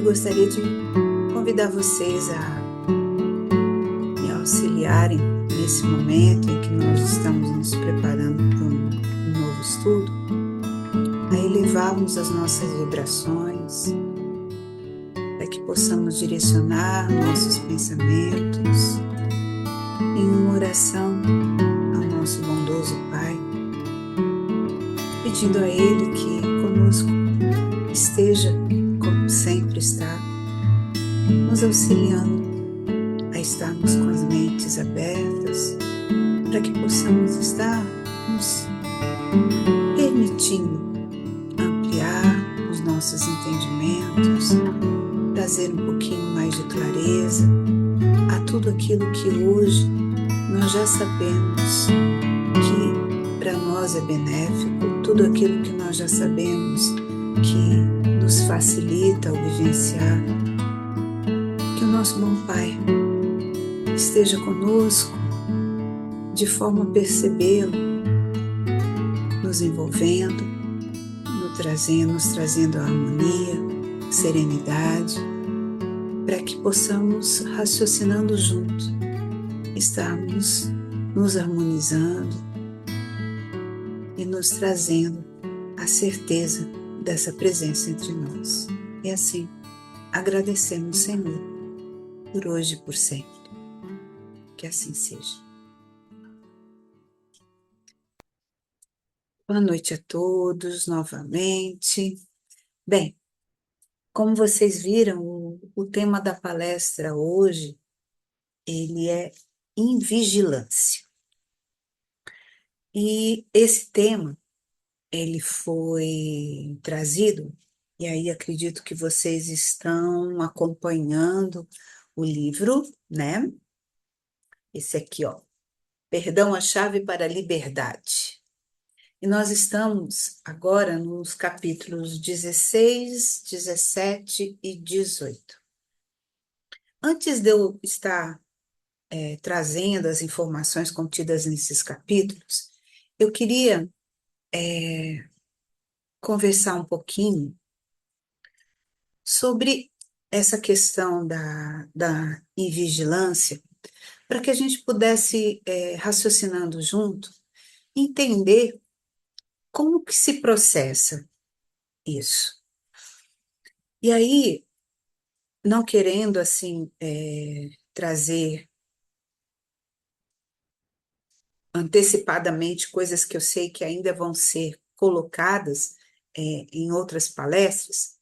gostaria de convidar vocês a me auxiliarem nesse momento em que nós estamos nos preparando para um novo estudo, a elevarmos as nossas vibrações, para que possamos direcionar nossos pensamentos em uma oração ao nosso bondoso Pai, pedindo a Ele que conosco esteja como sempre está, nos auxiliando a estarmos com as mentes abertas, para que possamos estar nos permitindo ampliar os nossos entendimentos, trazer um pouquinho mais de clareza a tudo aquilo que hoje nós já sabemos que para nós é benéfico, tudo aquilo que nós já sabemos que nos facilita ao vivenciar. Que o nosso bom Pai esteja conosco de forma a percebê-lo, nos envolvendo, nos trazendo a harmonia, serenidade, para que possamos, raciocinando juntos, estarmos nos harmonizando e nos trazendo a certeza dessa presença entre nós. E assim, agradecemos, Senhor, por hoje e por sempre. Que assim seja. Boa noite a todos, novamente. Bem, como vocês viram, o tema da palestra hoje, ele é invigilância. E esse tema, ele foi trazido, e aí acredito que vocês estão acompanhando o livro, né? Esse aqui, ó, Perdão, a Chave para a Liberdade. E nós estamos agora nos capítulos 16, 17 e 18. Antes de eu estar trazendo as informações contidas nesses capítulos, eu queria conversar um pouquinho sobre essa questão da invigilância, para que a gente pudesse, raciocinando junto, entender como que se processa isso. E aí, não querendo, assim, trazer antecipadamente coisas que eu sei que ainda vão ser colocadas, em outras palestras,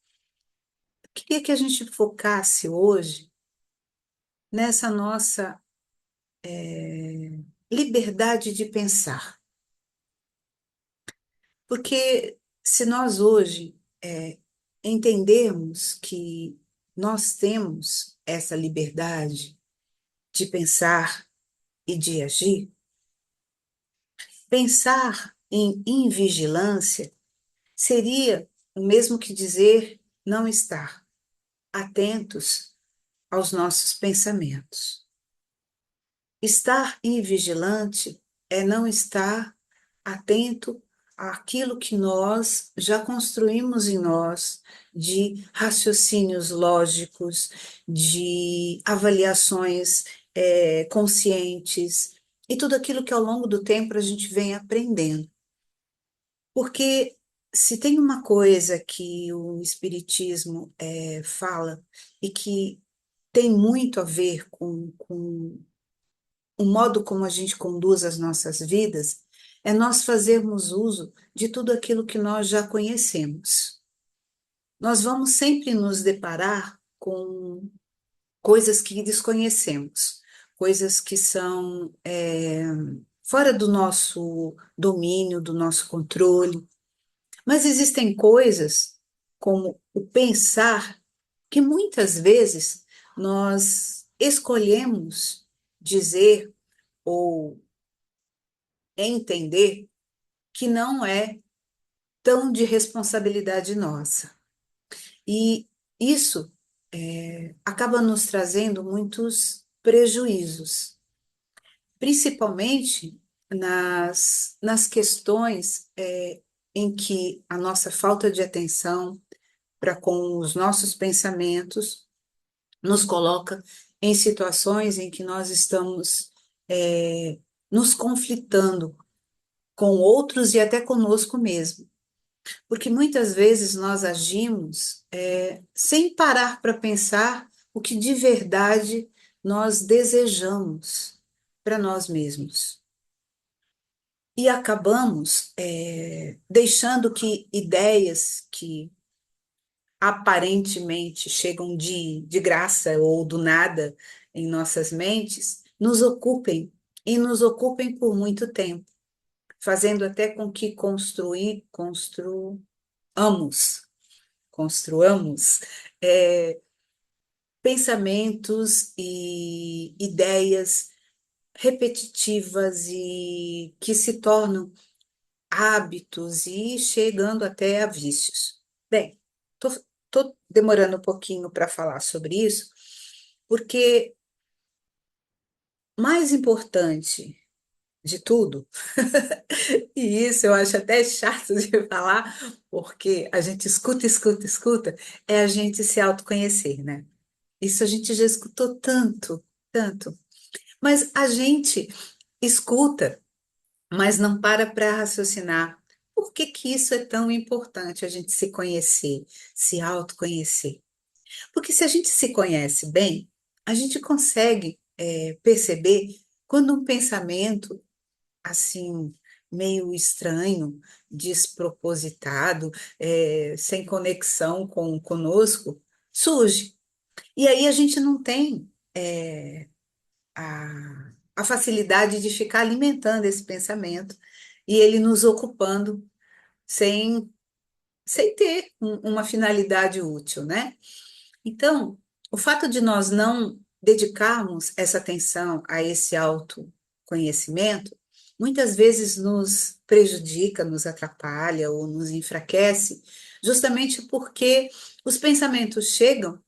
queria que a gente focasse hoje nessa nossa liberdade de pensar. Porque se nós hoje entendermos que nós temos essa liberdade de pensar e de agir, pensar em invigilância seria o mesmo que dizer não estar atentos aos nossos pensamentos. Estar invigilante é não estar atento àquilo que nós já construímos em nós de raciocínios lógicos, de avaliações conscientes e tudo aquilo que ao longo do tempo a gente vem aprendendo. Porque se tem uma coisa que o Espiritismo fala e que tem muito a ver com o modo como a gente conduz as nossas vidas, é nós fazermos uso de tudo aquilo que nós já conhecemos. Nós vamos sempre nos deparar com coisas que desconhecemos, coisas que são fora do nosso domínio, do nosso controle. Mas existem coisas, como o pensar, que muitas vezes nós escolhemos dizer ou entender que não é tão de responsabilidade nossa. E isso acaba nos trazendo muitos prejuízos, principalmente nas questões em que a nossa falta de atenção para com os nossos pensamentos, nos coloca em situações em que nós estamos nos conflitando com outros e até conosco mesmo. Porque muitas vezes nós agimos sem parar para pensar o que de verdade nós desejamos para nós mesmos. E acabamos deixando que ideias que aparentemente chegam de graça ou do nada em nossas mentes nos ocupem e nos ocupem por muito tempo, fazendo até com que construamos é, pensamentos e ideias repetitivas e que se tornam hábitos e chegando até a vícios. Bem, tô demorando um pouquinho para falar sobre isso, porque mais importante de tudo, e isso eu acho até chato de falar, porque a gente escuta, é a gente se autoconhecer, né? Isso a gente já escutou tanto, tanto. Mas a gente escuta, mas não para raciocinar. Por que que isso é tão importante, a gente se conhecer, se autoconhecer? Porque se a gente se conhece bem, a gente consegue perceber quando um pensamento, assim, meio estranho, despropositado, sem conexão conosco, surge. E aí a gente não tem a facilidade de ficar alimentando esse pensamento e ele nos ocupando sem, sem ter uma finalidade útil, né? Então, o fato de nós não dedicarmos essa atenção a esse autoconhecimento, muitas vezes nos prejudica, nos atrapalha ou nos enfraquece, justamente porque os pensamentos chegam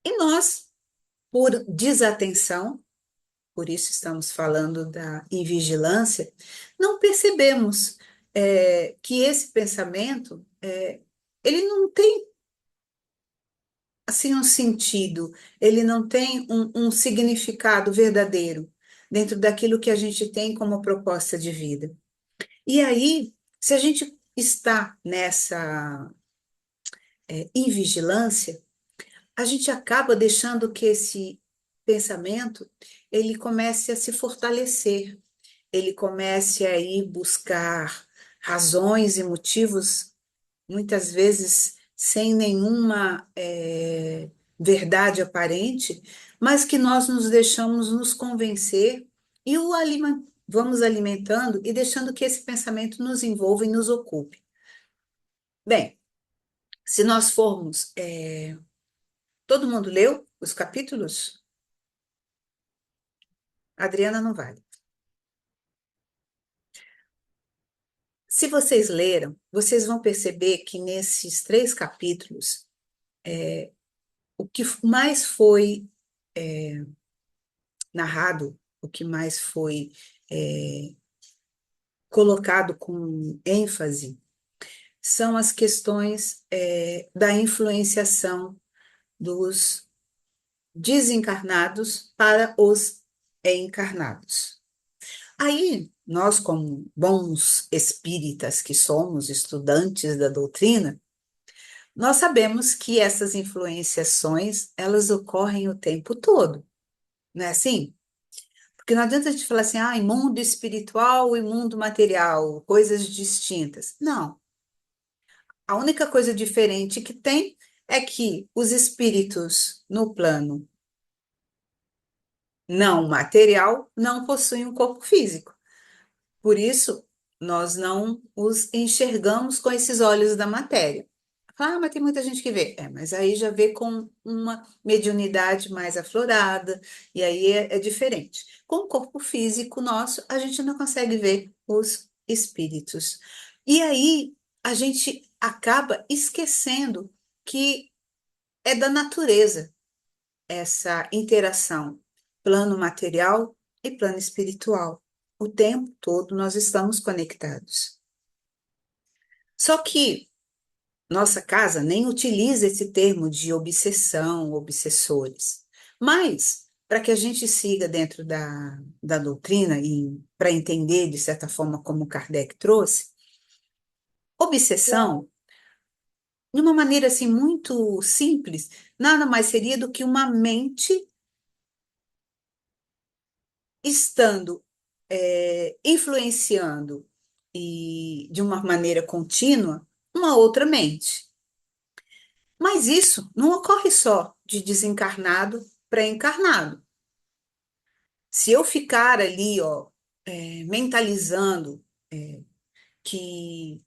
e nós, por desatenção, por isso estamos falando da invigilância, não percebemos que esse pensamento ele não tem assim um sentido, ele não tem um significado verdadeiro dentro daquilo que a gente tem como proposta de vida. E aí, se a gente está nessa invigilância, a gente acaba deixando que esse pensamento ele comece a se fortalecer, ele comece a ir buscar razões e motivos, muitas vezes sem nenhuma verdade aparente, mas que nós nos deixamos nos convencer e vamos alimentando e deixando que esse pensamento nos envolva e nos ocupe. Bem, se nós formos. Todo mundo leu os capítulos? A Adriana não vale. Se vocês leram, vocês vão perceber que nesses 3 capítulos, o que mais foi narrado, o que mais foi é, colocado com ênfase, são as questões da influenciação dos desencarnados para os encarnados. Aí, nós, como bons espíritas que somos, estudantes da doutrina, nós sabemos que essas influenciações, elas ocorrem o tempo todo, não é assim? Porque não adianta a gente falar assim, mundo espiritual e mundo material, coisas distintas. Não. A única coisa diferente que tem é que os espíritos no plano não material não possuem um corpo físico. Por isso, nós não os enxergamos com esses olhos da matéria. Mas tem muita gente que vê. Mas aí já vê com uma mediunidade mais aflorada, e aí é diferente. Com o corpo físico nosso, a gente não consegue ver os espíritos. E aí a gente acaba esquecendo que é da natureza essa interação, plano material e plano espiritual. O tempo todo nós estamos conectados. Só que Nossa casa nem utiliza esse termo de obsessão, obsessores. Mas, para que a gente siga dentro da doutrina e para entender, de certa forma, como Kardec trouxe, obsessão, de uma maneira assim muito simples, nada mais seria do que uma mente estando influenciando e de uma maneira contínua uma outra mente. Mas isso não ocorre só de desencarnado para encarnado. Se eu ficar ali, ó, mentalizando que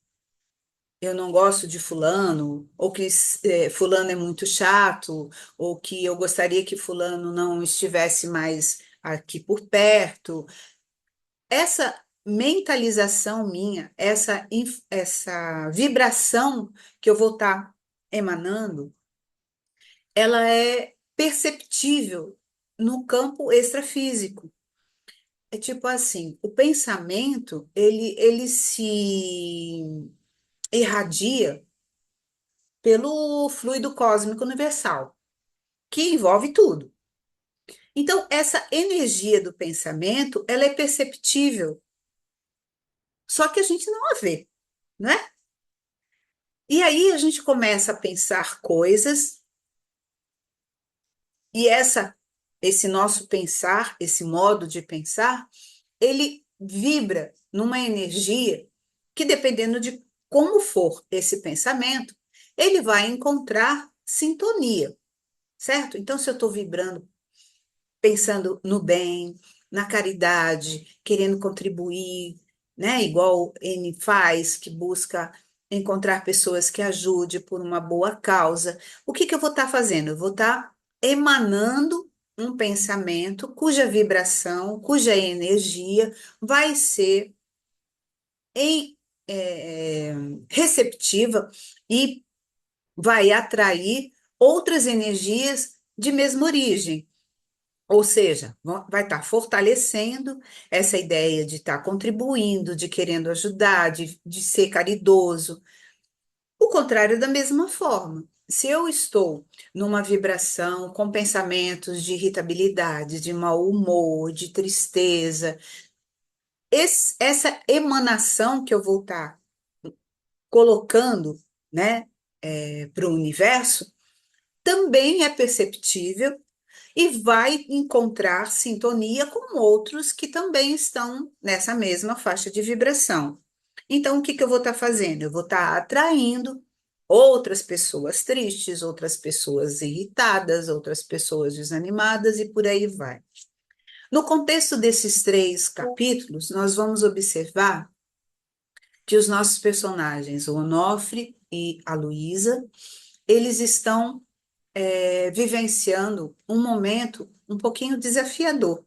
eu não gosto de fulano, ou que fulano é muito chato, ou que eu gostaria que fulano não estivesse mais aqui por perto, essa mentalização minha, essa vibração que eu vou estar emanando, ela é perceptível no campo extrafísico. É tipo assim, o pensamento, ele se irradia pelo fluido cósmico universal, que envolve tudo. Então, essa energia do pensamento, ela é perceptível, só que a gente não a vê, né? E aí a gente começa a pensar coisas e esse nosso pensar, esse modo de pensar, ele vibra numa energia que, dependendo de como for esse pensamento, ele vai encontrar sintonia, certo? Então, se eu estou vibrando, pensando no bem, na caridade, querendo contribuir, né? Igual N faz, que busca encontrar pessoas que ajude por uma boa causa. O que que eu vou estar fazendo? Eu vou estar emanando um pensamento cuja vibração, cuja energia vai ser em, é, receptiva e vai atrair outras energias de mesma origem. Ou seja, vai estar fortalecendo essa ideia de estar contribuindo, de querendo ajudar, de ser caridoso. O contrário da mesma forma. Se eu estou numa vibração com pensamentos de irritabilidade, de mau humor, de tristeza, essa emanação que eu vou estar colocando, né, para o universo, também é perceptível e vai encontrar sintonia com outros que também estão nessa mesma faixa de vibração. Então, o que que eu vou estar fazendo? Eu vou estar atraindo outras pessoas tristes, outras pessoas irritadas, outras pessoas desanimadas e por aí vai. No contexto desses três capítulos, nós vamos observar que os nossos personagens, o Onofre e a Luísa, eles estão vivenciando um momento um pouquinho desafiador,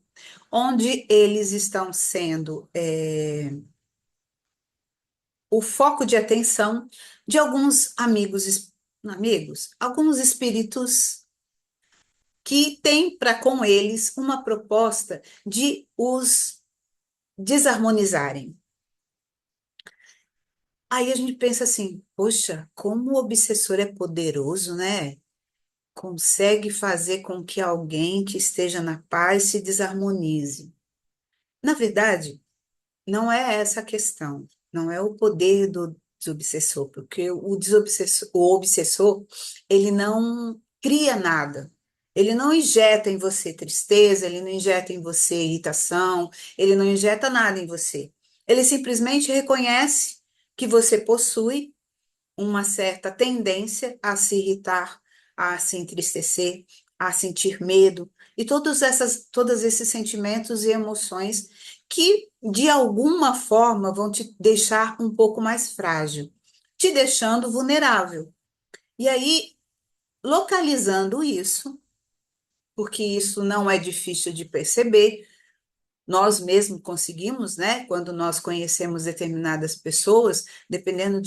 onde eles estão sendo o foco de atenção de alguns amigos, alguns espíritos que têm para com eles uma proposta de os desarmonizarem. Aí a gente pensa assim, poxa, como o obsessor é poderoso, né? Consegue fazer com que alguém que esteja na paz se desarmonize. Na verdade, não é essa a questão, não é o poder do desobsessor, porque o obsessor, ele não cria nada. Ele não injeta em você tristeza, ele não injeta em você irritação, ele não injeta nada em você. Ele simplesmente reconhece que você possui uma certa tendência a se irritar, a se entristecer, a sentir medo e todos esses sentimentos e emoções que de alguma forma vão te deixar um pouco mais frágil, te deixando vulnerável. E aí, localizando isso, porque isso não é difícil de perceber, nós mesmos conseguimos, né? Quando nós conhecemos determinadas pessoas, dependendo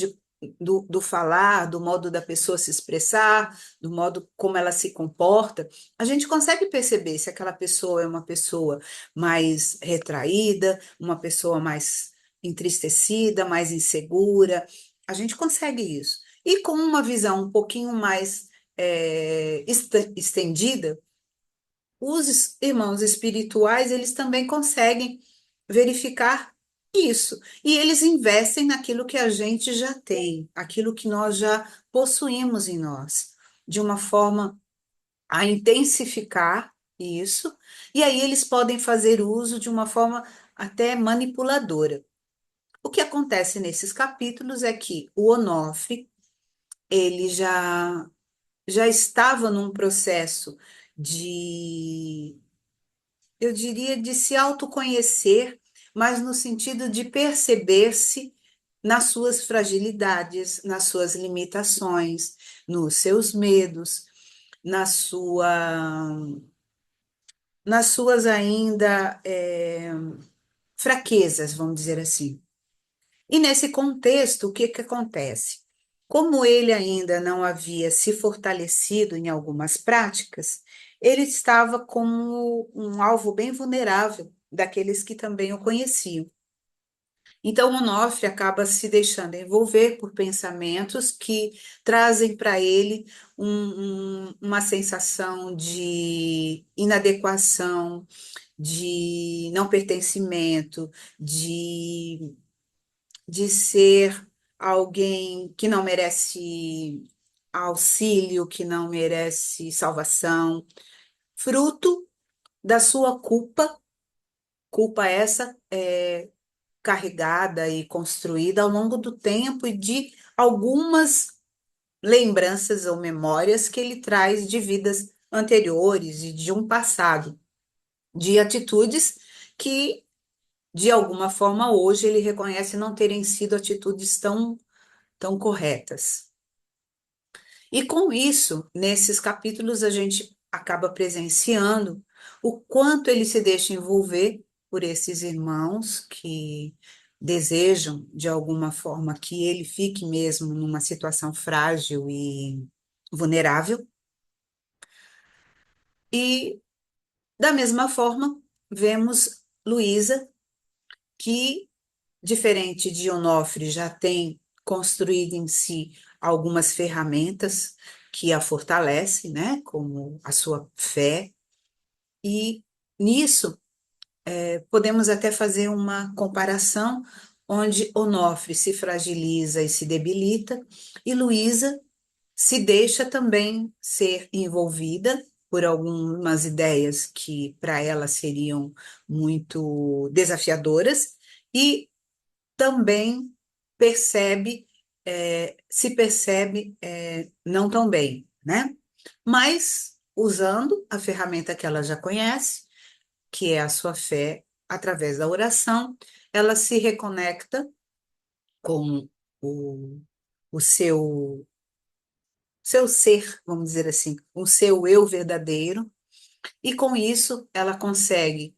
do falar, do modo da pessoa se expressar, do modo como ela se comporta, a gente consegue perceber se aquela pessoa é uma pessoa mais retraída, uma pessoa mais entristecida, mais insegura. A gente consegue isso. E com uma visão um pouquinho mais estendida, os irmãos espirituais, eles também conseguem verificar isso. E eles investem naquilo que a gente já tem, aquilo que nós já possuímos em nós, de uma forma a intensificar isso, e aí eles podem fazer uso de uma forma até manipuladora. O que acontece nesses capítulos é que o Onofre, ele já estava num processo de, eu diria, de se autoconhecer, mas no sentido de perceber-se nas suas fragilidades, nas suas limitações, nos seus medos, na sua, nas suas ainda fraquezas, vamos dizer assim. E nesse contexto, o que que acontece? Como ele ainda não havia se fortalecido em algumas práticas, ele estava como um alvo bem vulnerável daqueles que também o conheciam. Então, Onofre acaba se deixando envolver por pensamentos que trazem para ele uma sensação de inadequação, de não pertencimento, de ser alguém que não merece auxílio, que não merece salvação, fruto da sua culpa, culpa essa carregada e construída ao longo do tempo e de algumas lembranças ou memórias que ele traz de vidas anteriores e de um passado, de atitudes que, de alguma forma, hoje ele reconhece não terem sido atitudes tão corretas. E com isso, nesses capítulos, a gente acaba presenciando o quanto ele se deixa envolver por esses irmãos que desejam, de alguma forma, que ele fique mesmo numa situação frágil e vulnerável. E, da mesma forma, vemos Luísa, que, diferente de Onofre, já tem construído em si algumas ferramentas que a fortalecem, né, como a sua fé, e nisso podemos até fazer uma comparação onde Onofre se fragiliza e se debilita, e Luísa se deixa também ser envolvida por algumas ideias que para ela seriam muito desafiadoras, e também se percebe não tão bem, né? Mas usando a ferramenta que ela já conhece, que é a sua fé, através da oração, ela se reconecta com o, o seu ser, vamos dizer assim, o seu eu verdadeiro, e com isso ela consegue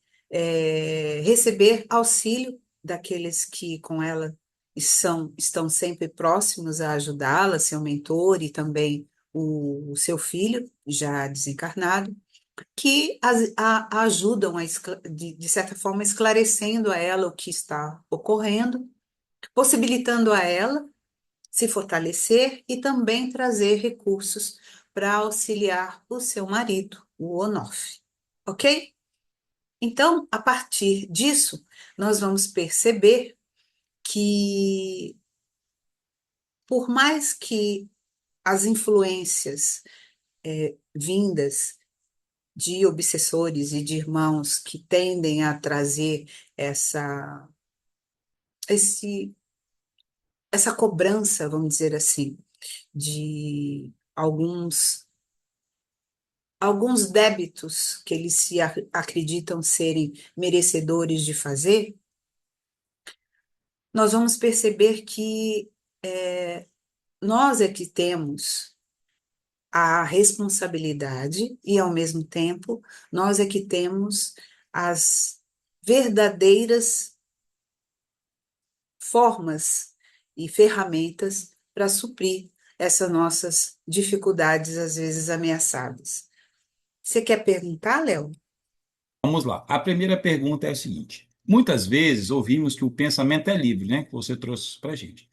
receber auxílio daqueles que com ela estão sempre próximos a ajudá-la, seu mentor e também o seu filho, já desencarnado, que a ajudam de certa forma, esclarecendo a ela o que está ocorrendo, possibilitando a ela se fortalecer e também trazer recursos para auxiliar o seu marido, o Onofre. Ok? Então, a partir disso, nós vamos perceber que, por mais que as influências vindas de obsessores e de irmãos que tendem a trazer essa, esse, essa cobrança, vamos dizer assim, de alguns débitos que eles acreditam serem merecedores de fazer, nós vamos perceber que nós é que temos a responsabilidade e, ao mesmo tempo, nós é que temos as verdadeiras formas e ferramentas para suprir essas nossas dificuldades, às vezes ameaçadas. Você quer perguntar, Léo? Vamos lá. A primeira pergunta é a seguinte: muitas vezes ouvimos que o pensamento é livre, né? Que você trouxe para a gente.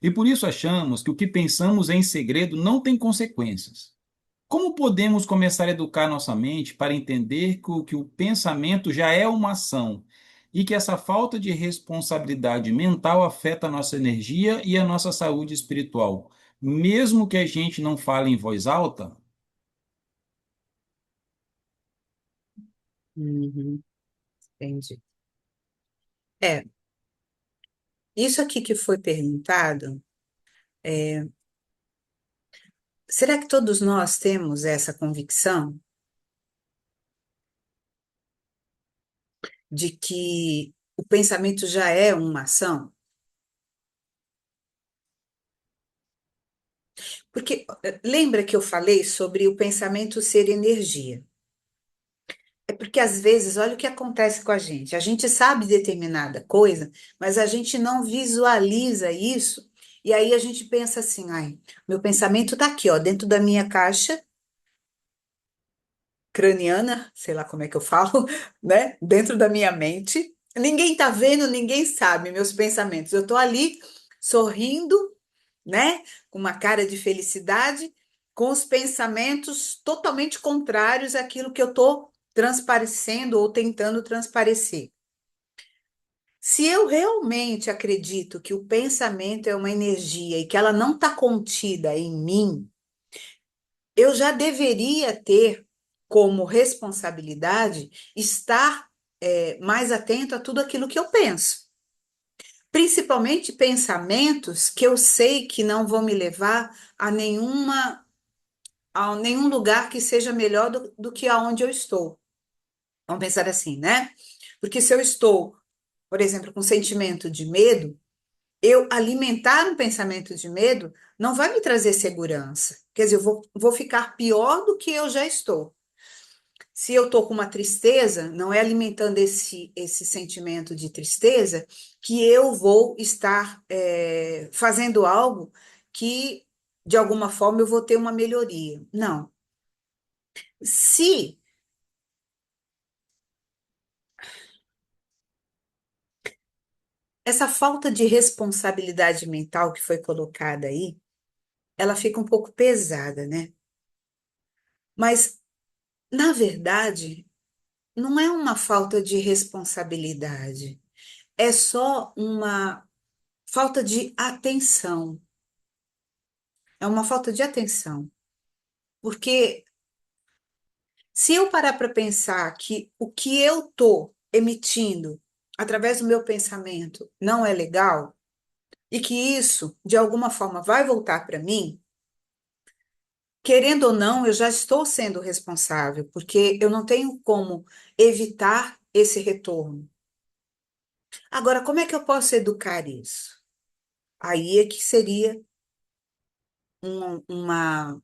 e por isso achamos que o que pensamos em segredo não tem consequências. Como podemos começar a educar nossa mente para entender que o pensamento já é uma ação e que essa falta de responsabilidade mental afeta a nossa energia e a nossa saúde espiritual, mesmo que a gente não fale em voz alta? Uhum, entendi. É, isso aqui que foi perguntado, será que todos nós temos essa convicção de que o pensamento já é uma ação? Porque lembra que eu falei sobre o pensamento ser energia? É porque às vezes, olha o que acontece com a gente. A gente sabe determinada coisa, mas a gente não visualiza isso. E aí a gente pensa assim, ai, meu pensamento tá aqui, ó, dentro da minha caixa craniana, sei lá como é que eu falo, né? Dentro da minha mente. Ninguém tá vendo, ninguém sabe meus pensamentos. Eu tô ali sorrindo, né? Com uma cara de felicidade, com os pensamentos totalmente contrários àquilo que eu tô transparecendo ou tentando transparecer. Se eu realmente acredito que o pensamento é uma energia e que ela não está contida em mim, eu já deveria ter como responsabilidade estar mais atento a tudo aquilo que eu penso. Principalmente pensamentos que eu sei que não vão me levar a nenhum lugar que seja melhor do que aonde eu estou. Vamos pensar assim, né? Porque se eu estou, por exemplo, com sentimento de medo, eu alimentar um pensamento de medo não vai me trazer segurança. Quer dizer, vou ficar pior do que eu já estou. Se eu estou com uma tristeza, não é alimentando esse sentimento de tristeza que eu vou estar fazendo algo que, de alguma forma, eu vou ter uma melhoria. Não. Se essa falta de responsabilidade mental que foi colocada aí, ela fica um pouco pesada, né? Mas, na verdade, não é uma falta de responsabilidade, é só uma falta de atenção. É uma falta de atenção. Porque se eu parar para pensar que o que eu estou emitindo através do meu pensamento não é legal, e que isso, de alguma forma, vai voltar para mim, querendo ou não, eu já estou sendo responsável, porque eu não tenho como evitar esse retorno. Agora, como é que eu posso educar isso? Aí é que seria uma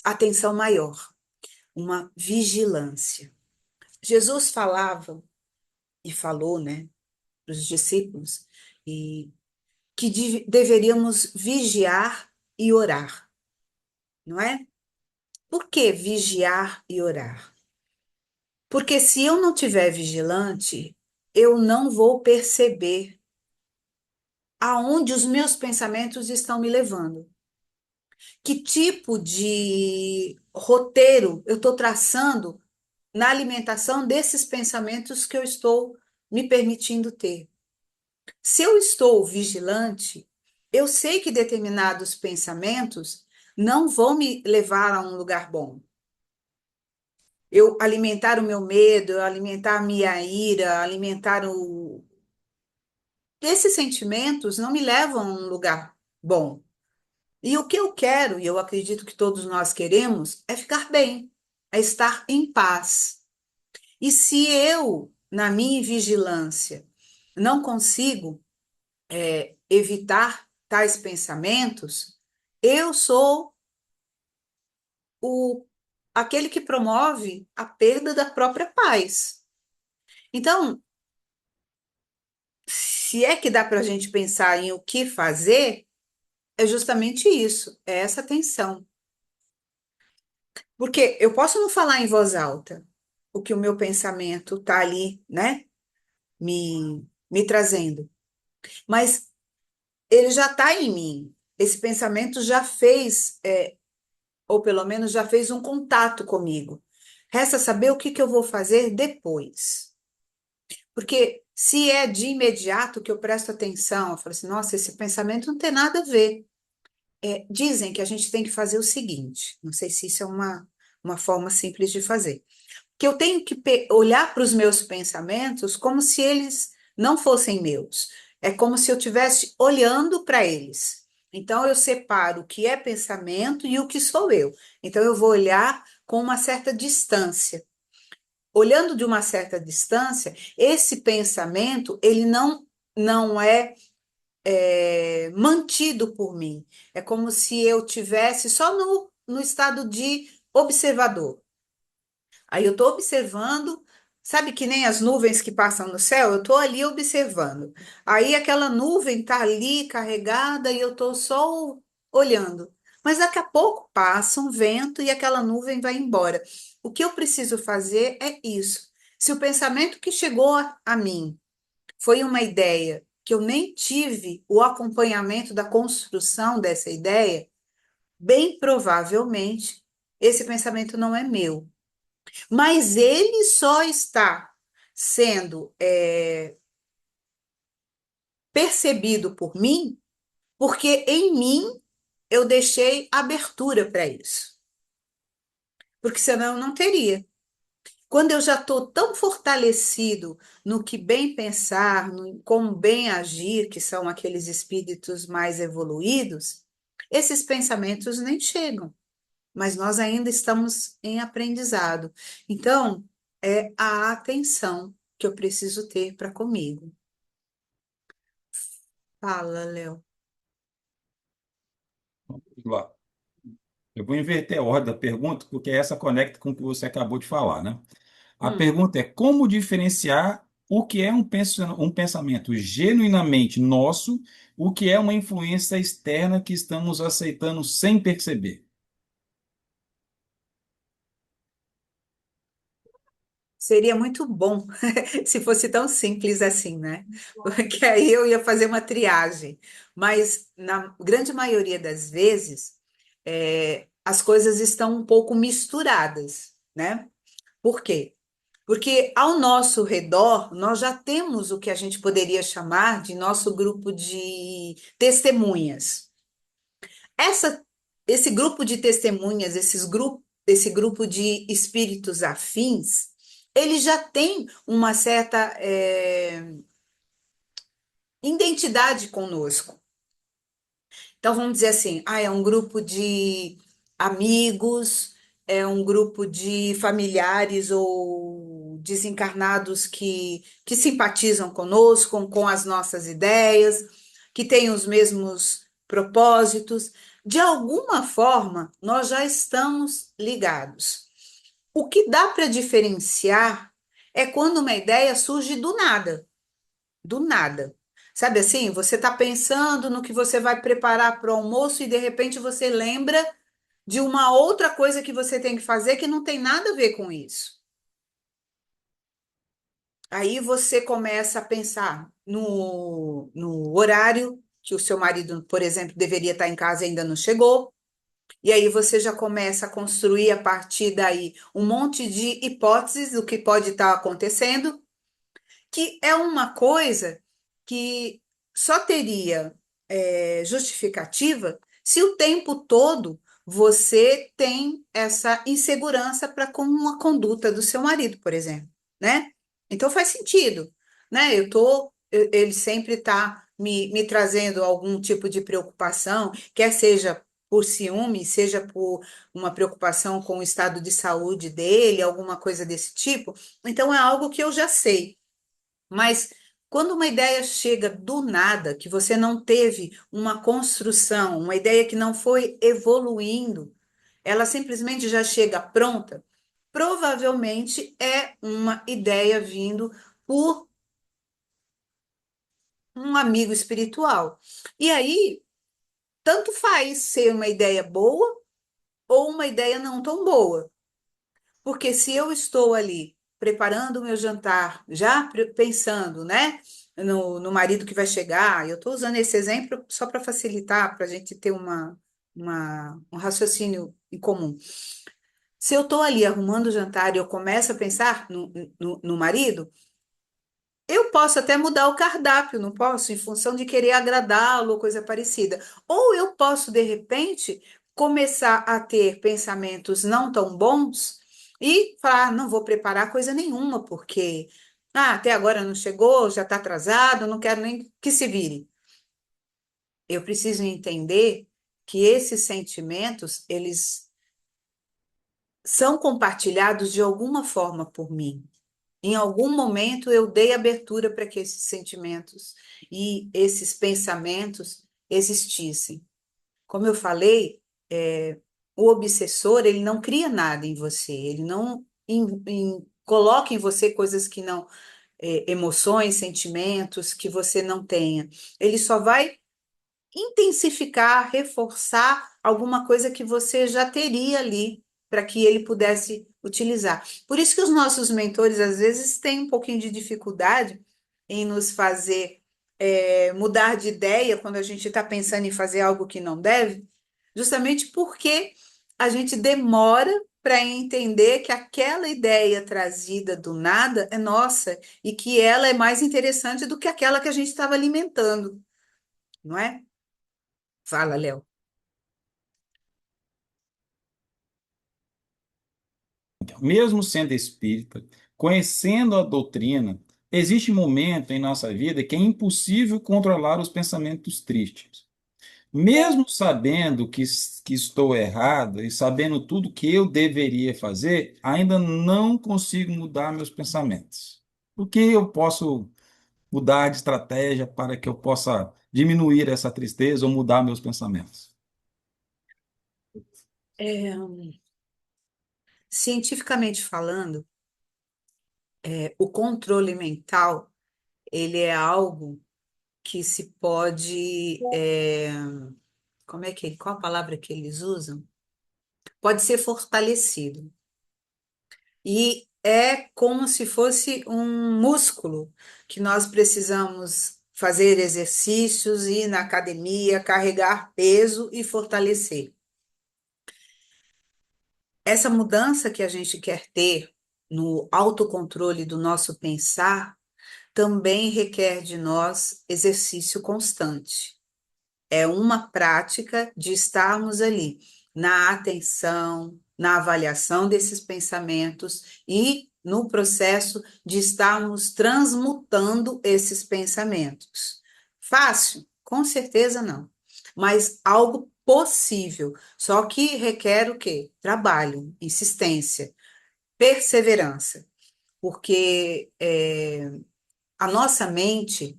atenção maior, uma vigilância. Jesus falava e falou, né, para os discípulos, e que deveríamos vigiar e orar, não é? Por que vigiar e orar? Porque se eu não tiver vigilante, eu não vou perceber aonde os meus pensamentos estão me levando. Que tipo de roteiro eu estou traçando na alimentação desses pensamentos que eu estou me permitindo ter. Se eu estou vigilante, eu sei que determinados pensamentos não vão me levar a um lugar bom. Eu alimentar o meu medo, eu alimentar a minha ira, alimentar o. Esses sentimentos não me levam a um lugar bom. E o que eu quero, e eu acredito que todos nós queremos, é ficar bem, é estar em paz. E se eu, na minha vigilância, não consigo evitar tais pensamentos, eu sou o, aquele que promove a perda da própria paz. Então, se é que dá para a gente pensar em o que fazer, é justamente isso, é essa tensão. Porque eu posso não falar em voz alta o que o meu pensamento está ali, né, me trazendo, mas ele já está em mim. esse pensamento já fez, ou pelo menos já fez um contato comigo. Resta saber o que que eu vou fazer depois. Porque se é de imediato que eu presto atenção, eu falo assim, nossa, esse pensamento não tem nada a ver. Dizem que a gente tem que fazer o seguinte, não sei se isso é uma forma simples de fazer, que eu tenho que olhar para os meus pensamentos como se eles não fossem meus. É como se eu estivesse olhando para eles. Então, eu separo o que é pensamento e o que sou eu. Então, eu vou olhar com uma certa distância. Olhando de uma certa distância, esse pensamento, ele não mantido por mim. É como se eu tivesse só no estado de observador. Aí eu estou observando, sabe que nem as nuvens que passam no céu? Eu estou ali observando. Aí aquela nuvem está ali carregada e eu estou só olhando. Mas daqui a pouco passa um vento e aquela nuvem vai embora. O que eu preciso fazer é isso. Se o pensamento que chegou a mim foi uma ideia que eu nem tive o acompanhamento da construção dessa ideia, bem provavelmente esse pensamento não é meu. Mas ele só está sendo percebido por mim porque em mim eu deixei abertura para isso. Porque senão eu não teria. Quando eu já estou tão fortalecido no que bem pensar, no como bem agir, que são aqueles espíritos mais evoluídos, esses pensamentos nem chegam, mas nós ainda estamos em aprendizado. Então, é a atenção que eu preciso ter para comigo. Fala, Léo. Vamos lá. Eu vou inverter a ordem da pergunta, porque essa conecta com o que você acabou de falar, né? A Hum. pergunta é como diferenciar o que é um pensamento genuinamente nosso, o que é uma influência externa que estamos aceitando sem perceber. Seria muito bom se fosse tão simples assim, né? Porque aí eu ia fazer uma triagem. Mas na grande maioria das vezes, as coisas estão um pouco misturadas, né? Por quê? Porque ao nosso redor, nós já temos o que a gente poderia chamar de nosso grupo de testemunhas. Essa, esse grupo de testemunhas, esse grupo de espíritos afins, ele já tem uma certa identidade conosco. Então, vamos dizer assim, é um grupo de amigos, é um grupo de familiares ou desencarnados que simpatizam conosco, com as nossas ideias, que têm os mesmos propósitos. De alguma forma, nós já estamos ligados. O que dá para diferenciar é quando uma ideia surge do nada, do nada. Sabe assim, você está pensando no que você vai preparar para o almoço e de repente você lembra de uma outra coisa que você tem que fazer que não tem nada a ver com isso. Aí você começa a pensar no horário que o seu marido, por exemplo, deveria estar em casa e ainda não chegou. E aí você já começa a construir a partir daí um monte de hipóteses do que pode estar acontecendo, que é uma coisa que só teria justificativa se o tempo todo você tem essa insegurança para com a conduta do seu marido, por exemplo, né? Então faz sentido, né? Ele sempre está me trazendo algum tipo de preocupação, quer seja por ciúme, seja por uma preocupação com o estado de saúde dele, alguma coisa desse tipo. Então é algo que eu já sei. Mas quando uma ideia chega do nada, que você não teve uma construção, uma ideia que não foi evoluindo, ela simplesmente já chega pronta, provavelmente é uma ideia vindo por um amigo espiritual. E aí, tanto faz ser uma ideia boa ou uma ideia não tão boa. Porque se eu estou ali preparando o meu jantar, já pensando, né? no marido que vai chegar. Eu estou usando esse exemplo só para facilitar, para a gente ter um raciocínio em comum. Se eu estou ali arrumando o jantar e eu começo a pensar no marido, eu posso até mudar o cardápio, não posso? Em função de querer agradá-lo ou coisa parecida. Ou eu posso, de repente, começar a ter pensamentos não tão bons e falar: "Ah, não vou preparar coisa nenhuma, porque até agora não chegou, já está atrasado, não quero nem que se vire." Eu preciso entender que esses sentimentos, eles são compartilhados de alguma forma por mim. Em algum momento eu dei abertura para que esses sentimentos e esses pensamentos existissem. Como eu falei, o obsessor, ele não cria nada em você, ele não coloca em você coisas que não, emoções, sentimentos que você não tenha. Ele só vai intensificar, reforçar alguma coisa que você já teria ali para que ele pudesse utilizar. Por isso que os nossos mentores às vezes têm um pouquinho de dificuldade em nos fazer mudar de ideia quando a gente está pensando em fazer algo que não deve, justamente porque a gente demora para entender que aquela ideia trazida do nada é nossa e que ela é mais interessante do que aquela que a gente estava alimentando, não é? Fala, Léo. Mesmo sendo espírita, conhecendo a doutrina, existe momento em nossa vida que é impossível controlar os pensamentos tristes. Mesmo sabendo que estou errado e sabendo tudo que eu deveria fazer, ainda não consigo mudar meus pensamentos. O que eu posso mudar de estratégia para que eu possa diminuir essa tristeza ou mudar meus pensamentos? É, cientificamente falando, o controle mental, ele é algo que se pode, como é que, qual a palavra que eles usam? Pode ser fortalecido. E é como se fosse um músculo que nós precisamos fazer exercícios, ir na academia, carregar peso e fortalecer. Essa mudança que a gente quer ter no autocontrole do nosso pensar também requer de nós exercício constante. É uma prática de estarmos ali na atenção, na avaliação desses pensamentos e no processo de estarmos transmutando esses pensamentos. Fácil? Com certeza não. Mas algo possível, só que requer o quê? Trabalho, insistência, perseverança, porque a nossa mente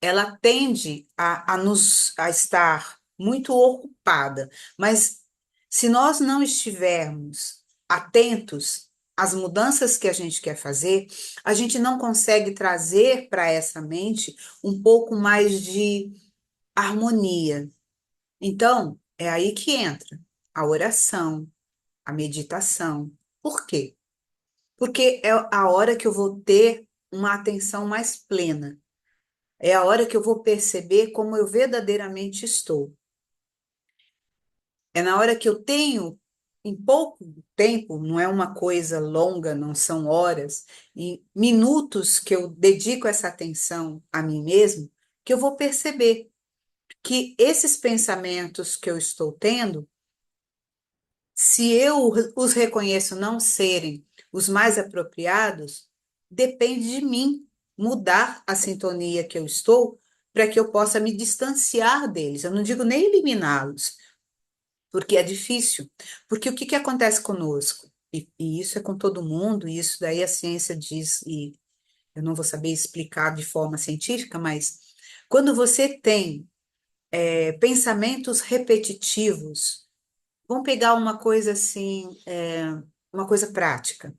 ela tende a estar muito ocupada, mas se nós não estivermos atentos às mudanças que a gente quer fazer, a gente não consegue trazer para essa mente um pouco mais de harmonia. Então, é aí que entra a oração, a meditação. Por quê? Porque é a hora que eu vou ter uma atenção mais plena. É a hora que eu vou perceber como eu verdadeiramente estou. É na hora que eu tenho, em pouco tempo, não é uma coisa longa, não são horas, em minutos que eu dedico essa atenção a mim mesmo, que eu vou perceber que esses pensamentos que eu estou tendo, se eu os reconheço não serem os mais apropriados, depende de mim mudar a sintonia que eu estou para que eu possa me distanciar deles. Eu não digo nem eliminá-los, porque é difícil. Porque o que que acontece conosco? E isso é com todo mundo, e isso daí a ciência diz, e eu não vou saber explicar de forma científica, mas quando você tem pensamentos repetitivos, vamos pegar uma coisa assim, uma coisa prática.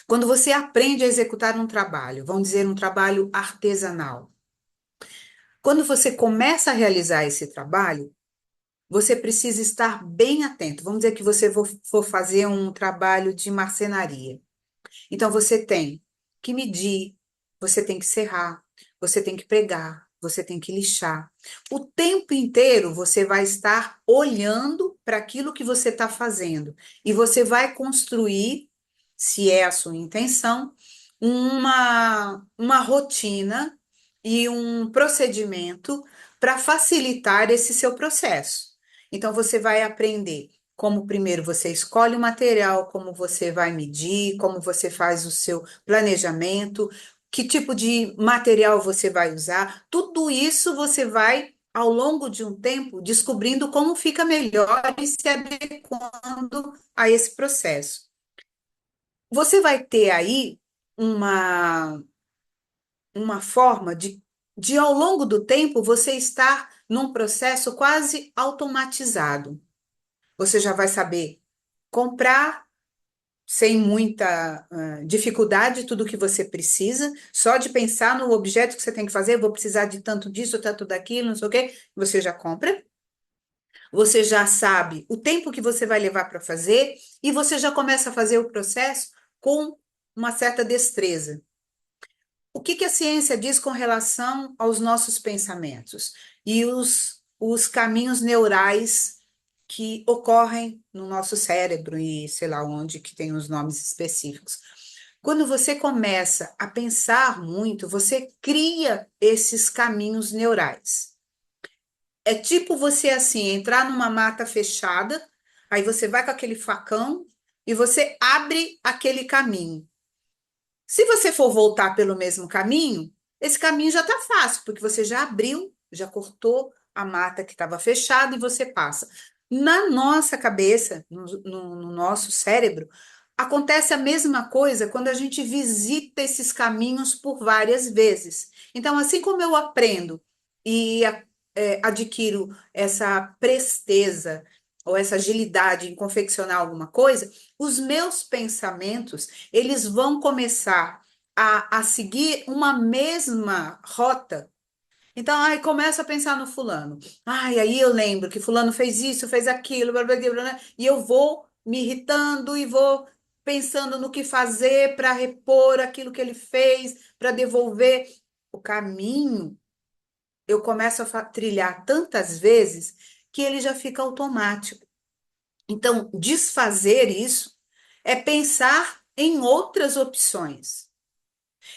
Quando você aprende a executar um trabalho, vamos dizer um trabalho artesanal, quando você começa a realizar esse trabalho, você precisa estar bem atento. Vamos dizer que você for fazer um trabalho de marcenaria. Então, você tem que medir, você tem que serrar, você tem que pregar, você tem que lixar. O tempo inteiro você vai estar olhando para aquilo que você está fazendo e você vai construir, se é a sua intenção, uma rotina e um procedimento para facilitar esse seu processo. Então, você vai aprender como primeiro você escolhe o material, como você vai medir, como você faz o seu planejamento, que tipo de material você vai usar, tudo isso você vai, ao longo de um tempo, descobrindo como fica melhor e se adequando a esse processo. Você vai ter aí uma, uma forma de, ao longo do tempo, você estar num processo quase automatizado. Você já vai saber comprar sem muita dificuldade tudo que você precisa, só de pensar no objeto que você tem que fazer, vou precisar de tanto disso, tanto daquilo, não sei o quê, você já compra. Você já sabe o tempo que você vai levar para fazer e você já começa a fazer o processo com uma certa destreza. O que que a ciência diz com relação aos nossos pensamentos e os caminhos neurais que ocorrem no nosso cérebro e sei lá onde, que tem os nomes específicos? Quando você começa a pensar muito, você cria esses caminhos neurais. É tipo você assim, entrar numa mata fechada, aí você vai com aquele facão e você abre aquele caminho. Se você for voltar pelo mesmo caminho, esse caminho já está fácil, porque você já abriu, já cortou a mata que estava fechada e você passa. Na nossa cabeça, no nosso cérebro, acontece a mesma coisa quando a gente visita esses caminhos por várias vezes. Então, assim como eu aprendo e adquiro essa presteza ou essa agilidade em confeccionar alguma coisa, os meus pensamentos eles vão começar a seguir uma mesma rota. Então, ai, começo a pensar no fulano. Ai, aí eu lembro que fulano fez isso, fez aquilo, blá, blá, blá, blá, e eu vou me irritando e vou pensando no que fazer para repor aquilo que ele fez, para devolver. O caminho, eu começo a trilhar tantas vezes que ele já fica automático. Então, desfazer isso é pensar em outras opções.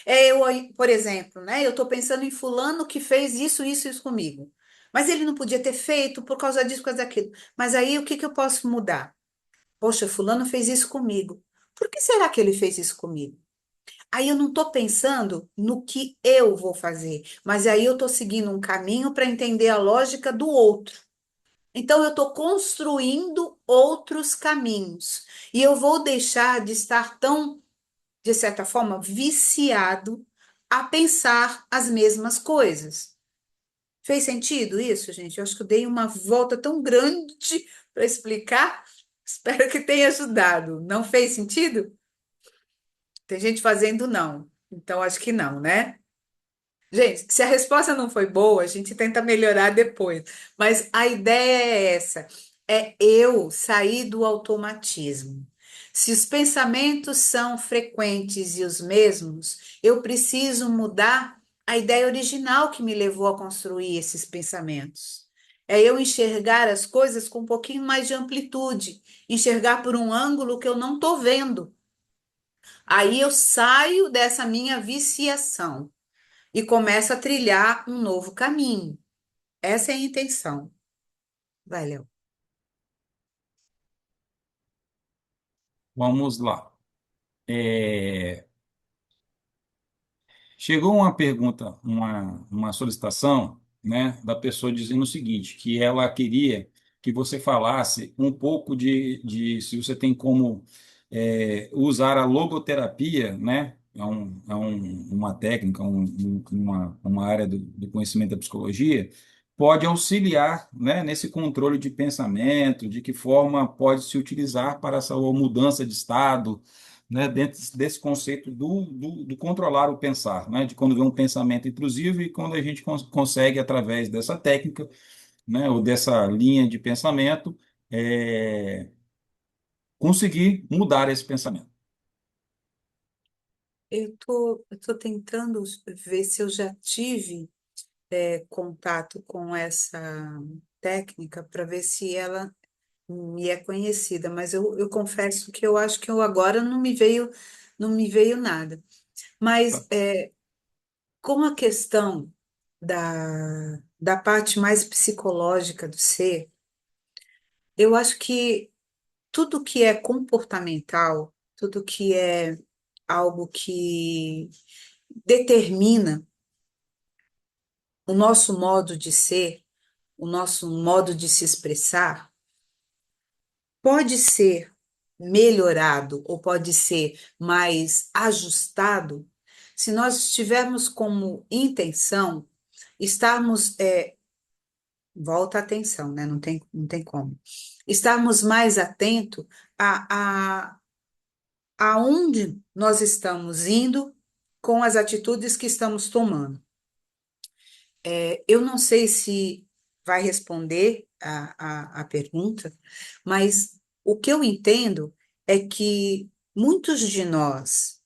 É eu, aí, por exemplo, né? Eu estou pensando em fulano que fez isso, isso, isso comigo. Mas ele não podia ter feito por causa disso, por causa daquilo. Mas aí o que que eu posso mudar? Poxa, fulano fez isso comigo. Por que será que ele fez isso comigo? Aí eu não estou pensando no que eu vou fazer, mas aí eu estou seguindo um caminho para entender a lógica do outro. Então, eu estou construindo outros caminhos. E eu vou deixar de estar tão, de certa forma, viciado a pensar as mesmas coisas. Fez sentido isso, gente? Eu acho que eu dei uma volta tão grande para explicar. Espero que tenha ajudado. Não fez sentido? Tem gente fazendo não. Então, acho que não, né? Gente, se a resposta não foi boa, a gente tenta melhorar depois. Mas a ideia é essa: é eu sair do automatismo. Se os pensamentos são frequentes e os mesmos, eu preciso mudar a ideia original que me levou a construir esses pensamentos. É eu enxergar as coisas com um pouquinho mais de amplitude, enxergar por um ângulo que eu não estou vendo. Aí eu saio dessa minha viciação e começa a trilhar um novo caminho. Essa é a intenção. Vai, Léo. Vamos lá. É, Chegou uma pergunta, uma solicitação, né, da pessoa dizendo o seguinte, que ela queria que você falasse um pouco de se você tem como usar a logoterapia, né, uma técnica, uma área do conhecimento da psicologia, pode auxiliar, né, nesse controle de pensamento, de que forma pode se utilizar para essa mudança de estado, né, dentro desse conceito do controlar o pensar, né, de quando vem um pensamento intrusivo e quando a gente consegue, através dessa técnica, né, ou dessa linha de pensamento, conseguir mudar esse pensamento. eu tô tentando ver se eu já tive contato com essa técnica para ver se ela me é conhecida, mas eu confesso que eu acho que eu agora não me veio nada. Mas com a questão da parte mais psicológica do ser, eu acho que tudo que é comportamental, tudo que é algo que determina o nosso modo de ser, o nosso modo de se expressar, pode ser melhorado ou pode ser mais ajustado se nós tivermos como intenção estarmos, volta a atenção, né? Não tem como. Estarmos mais atentos a aonde nós estamos indo com as atitudes que estamos tomando. Eu não sei se vai responder a pergunta, mas o que eu entendo é que muitos de nós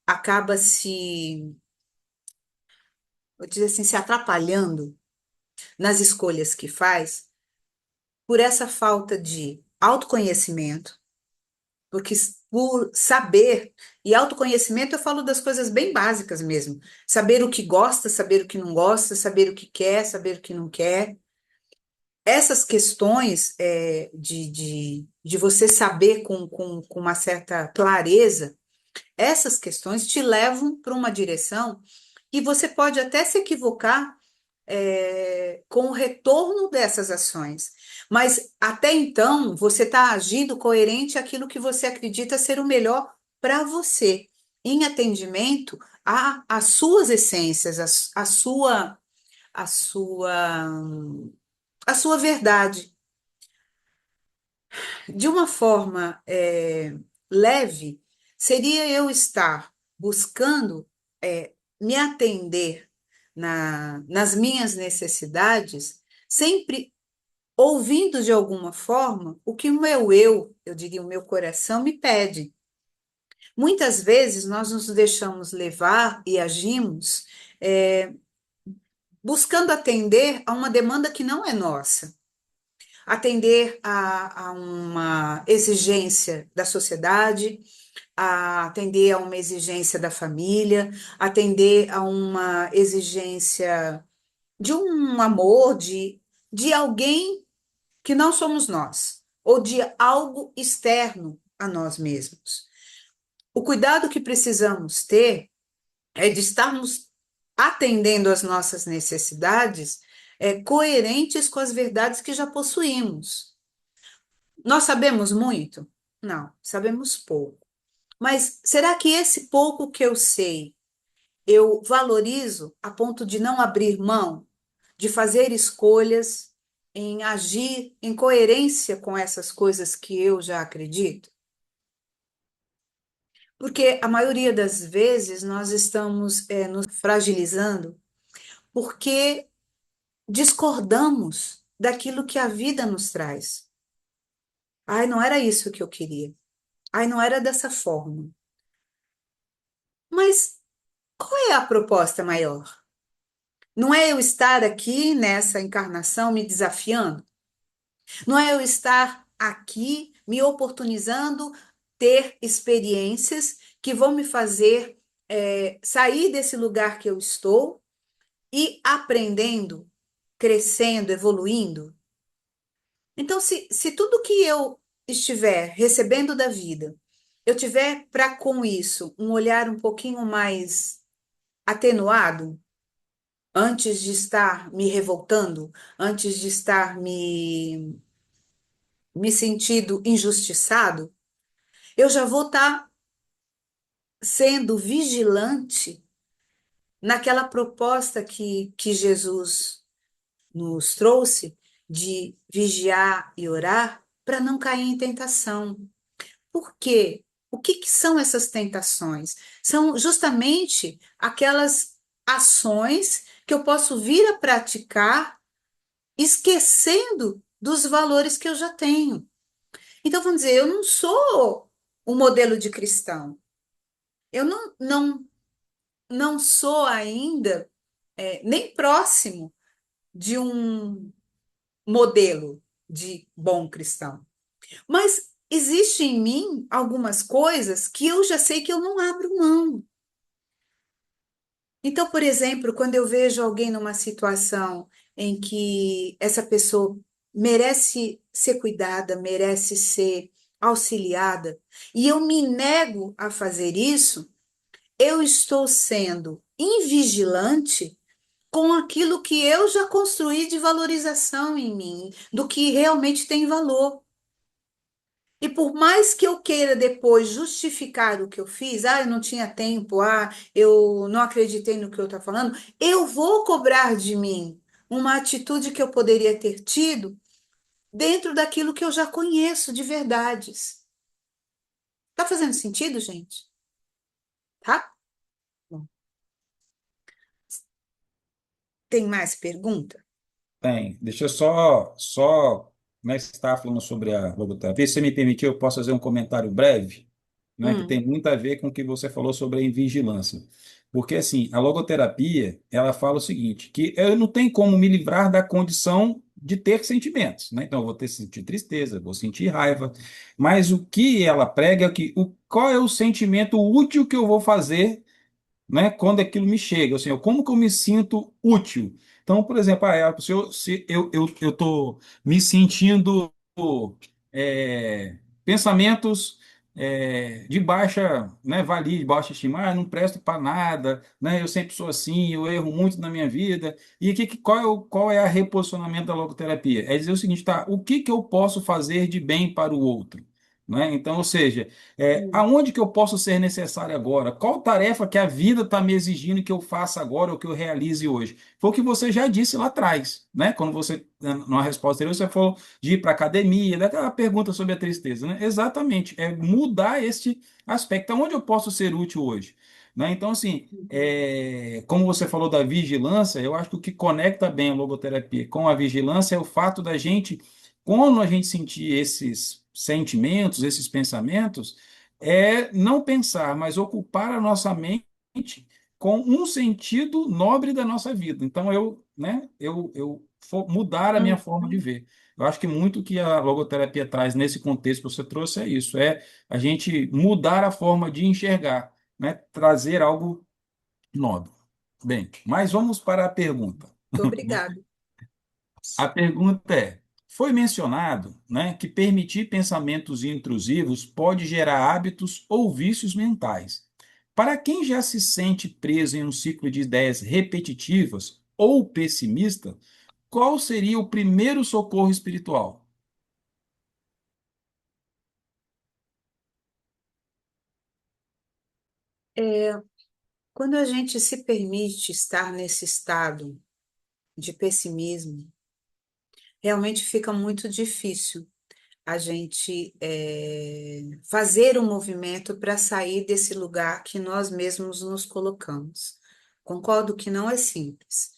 acaba se, vou dizer assim, se atrapalhando nas escolhas que faz por essa falta de autoconhecimento, porque por saber, e autoconhecimento eu falo das coisas bem básicas mesmo, saber o que gosta, saber o que não gosta, saber o que quer, saber o que não quer. Essas questões de você saber com uma certa clareza, essas questões te levam para uma direção e você pode até se equivocar com o retorno dessas ações. Mas até então, você está agindo coerente àquilo que você acredita ser o melhor para você, em atendimento às suas essências, a sua, a sua verdade. De uma forma leve, seria eu estar buscando me atender nas minhas necessidades, sempre ouvindo de alguma forma o que o meu eu diria, o meu coração me pede. Muitas vezes nós nos deixamos levar e agimos buscando atender a uma demanda que não é nossa. Atender a uma exigência da sociedade, a atender a uma exigência da família, atender a uma exigência de um amor, de alguém que não somos nós, ou de algo externo a nós mesmos. O cuidado que precisamos ter é de estarmos atendendo às nossas necessidades, coerentes com as verdades que já possuímos. Nós sabemos muito? Não, sabemos pouco. Mas será que esse pouco que eu sei, eu valorizo a ponto de não abrir mão, de fazer escolhas, em agir em coerência com essas coisas que eu já acredito? Porque a maioria das vezes nós estamos nos fragilizando porque discordamos daquilo que a vida nos traz. Ai, não era isso que eu queria. Ai, não era dessa forma. Mas qual é a proposta maior? Não é eu estar aqui nessa encarnação me desafiando? Não é eu estar aqui me oportunizando ter experiências que vão me fazer sair desse lugar que eu estou e aprendendo, crescendo, evoluindo? Então, se tudo que eu estiver recebendo da vida, eu tiver para com isso um olhar um pouquinho mais atenuado, antes de estar me revoltando, antes de estar me sentindo injustiçado, eu já vou estar sendo vigilante naquela proposta que Jesus nos trouxe de vigiar e orar para não cair em tentação. Por quê? O que que são essas tentações? São justamente aquelas ações que eu posso vir a praticar esquecendo dos valores que eu já tenho. Então, vamos dizer, eu não sou um modelo de cristão. eu não sou ainda nem próximo de um modelo de bom cristão. Mas existe em mim algumas coisas que eu já sei que eu não abro mão. Então, por exemplo, quando eu vejo alguém numa situação em que essa pessoa merece ser cuidada, merece ser auxiliada, e eu me nego a fazer isso, eu estou sendo invigilante com aquilo que eu já construí de valorização em mim, do que realmente tem valor. E por mais que eu queira depois justificar o que eu fiz, eu não tinha tempo, eu não acreditei no que eu estou falando, eu vou cobrar de mim uma atitude que eu poderia ter tido dentro daquilo que eu já conheço de verdades. Tá fazendo sentido, gente? Tá? Bom, tem mais pergunta? Tem. Deixa eu né, você estava falando sobre a logoterapia. Se você me permitir, eu posso fazer um comentário breve, né, que Hum, tem muito a ver com o que você falou sobre a invigilância. Porque, assim, a logoterapia, ela fala o seguinte, que eu não tenho como me livrar da condição de ter sentimentos, né? Então, eu vou ter sentir tristeza, vou sentir raiva, mas o que ela prega é qual é o sentimento útil que eu vou fazer, né, quando aquilo me chega, assim, como que eu me sinto útil. Então, por exemplo, se eu estou me sentindo pensamentos de baixa, né, valia, de baixa estima, não presto para nada, né, eu sempre sou assim, eu erro muito na minha vida. E qual é a reposicionamento da logoterapia? É dizer o seguinte, tá, o que que eu posso fazer de bem para o outro? Né? Então, ou seja, hum, aonde que eu posso ser necessário agora? Qual tarefa que a vida está me exigindo que eu faça agora ou que eu realize hoje? Foi o que você já disse lá atrás, né? Quando você, numa resposta anterior, você falou de ir para academia, daquela pergunta sobre a tristeza, né? Exatamente, é mudar este aspecto. Aonde eu posso ser útil hoje? Né? Então, assim, como você falou da vigilância, eu acho que o que conecta bem a logoterapia com a vigilância é o fato da gente, quando a gente sentir esses sentimentos, esses pensamentos, não pensar, mas ocupar a nossa mente com um sentido nobre da nossa vida. Então, mudar a minha forma de hum. ver. Eu acho que muito que a logoterapia traz nesse contexto que você trouxe é isso, é a gente mudar a forma de enxergar, né? Trazer algo nobre. Bem, mas vamos para a pergunta. Muito obrigada. A pergunta é: foi mencionado, né, que permitir pensamentos intrusivos pode gerar hábitos ou vícios mentais. Para quem já se sente preso em um ciclo de ideias repetitivas ou pessimista, qual seria o primeiro socorro espiritual? Quando a gente se permite estar nesse estado de pessimismo, realmente fica muito difícil a gente fazer um movimento para sair desse lugar que nós mesmos nos colocamos. Concordo que não é simples,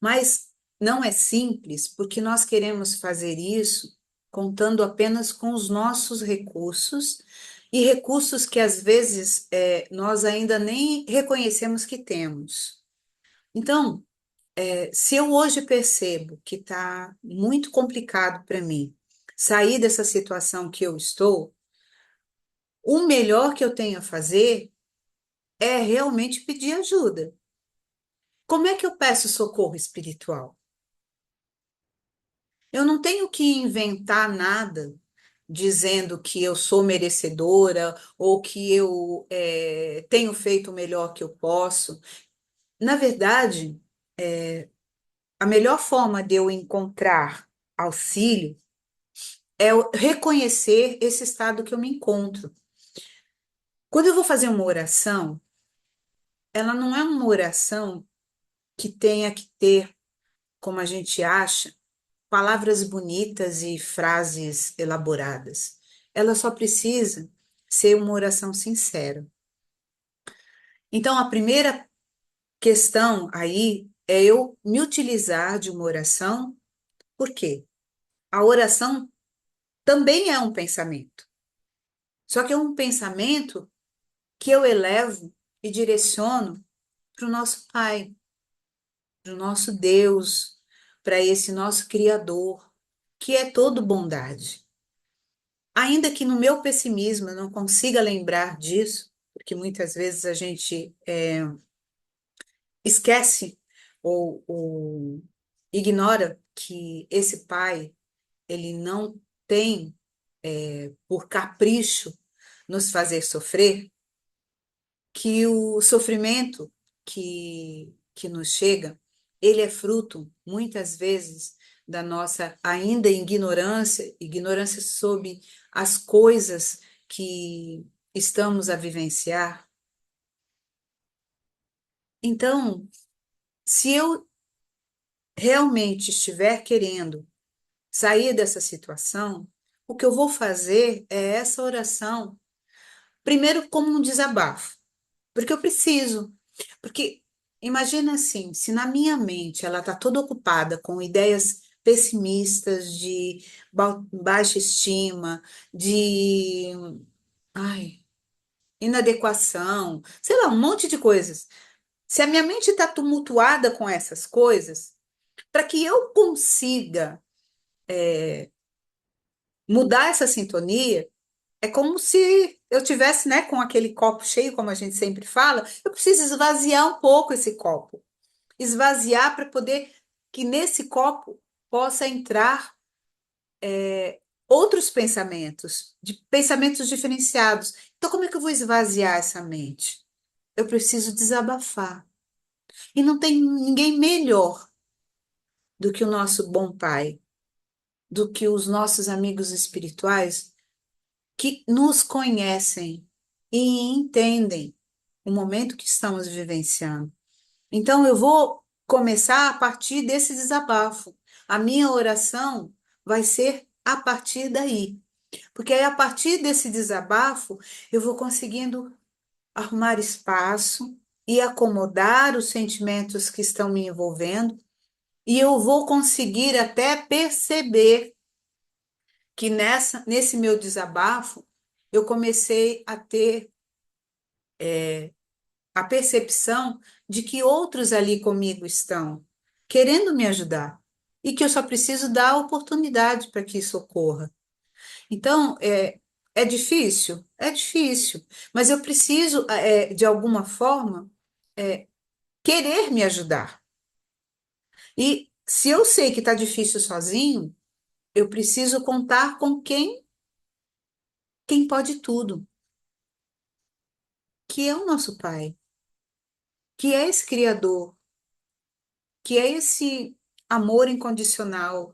mas não é simples porque nós queremos fazer isso contando apenas com os nossos recursos e recursos que às vezes nós ainda nem reconhecemos que temos. Então, se eu hoje percebo que está muito complicado para mim sair dessa situação que eu estou, o melhor que eu tenho a fazer é realmente pedir ajuda. Como é que eu peço socorro espiritual? Eu não tenho que inventar nada dizendo que eu sou merecedora ou que eu tenho feito o melhor que eu posso. Na verdade, a melhor forma de eu encontrar auxílio é eu reconhecer esse estado que eu me encontro. Quando eu vou fazer uma oração, ela não é uma oração que tenha que ter, como a gente acha, palavras bonitas e frases elaboradas. Ela só precisa ser uma oração sincera. Então, a primeira questão aí é eu me utilizar de uma oração, por quê? A oração também é um pensamento, só que é um pensamento que eu elevo e direciono para o nosso Pai, para o nosso Deus, para esse nosso Criador, que é todo bondade. Ainda que no meu pessimismo eu não consiga lembrar disso, porque muitas vezes a gente esquece ou ignora que esse pai, ele não tem, por capricho, nos fazer sofrer, que o sofrimento que nos chega, ele é fruto, muitas vezes, da nossa ainda ignorância sobre as coisas que estamos a vivenciar. Então, se eu realmente estiver querendo sair dessa situação, o que eu vou fazer é essa oração, primeiro como um desabafo, porque eu preciso. Porque imagina assim, se na minha mente ela está toda ocupada com ideias pessimistas de baixa estima, de ai, inadequação, sei lá, um monte de coisas. Se a minha mente está tumultuada com essas coisas, para que eu consiga mudar essa sintonia, é como se eu tivesse, né, com aquele copo cheio, como a gente sempre fala, eu preciso esvaziar um pouco esse copo. Esvaziar para poder que nesse copo possa entrar outros pensamentos, de pensamentos diferenciados. Então, como é que eu vou esvaziar essa mente? Eu preciso desabafar. E não tem ninguém melhor do que o nosso bom Pai, do que os nossos amigos espirituais que nos conhecem e entendem o momento que estamos vivenciando. Então, eu vou começar a partir desse desabafo. A minha oração vai ser a partir daí. Porque aí, a partir desse desabafo, eu vou conseguindo arrumar espaço e acomodar os sentimentos que estão me envolvendo. E eu vou conseguir até perceber que nesse meu desabafo, eu comecei a ter a percepção de que outros ali comigo estão querendo me ajudar e que eu só preciso dar a oportunidade para que isso ocorra. Então, é difícil, mas eu preciso, de alguma forma, querer me ajudar. E se eu sei que está difícil sozinho, eu preciso contar com quem pode tudo, que é o nosso Pai, que é esse Criador, que é esse amor incondicional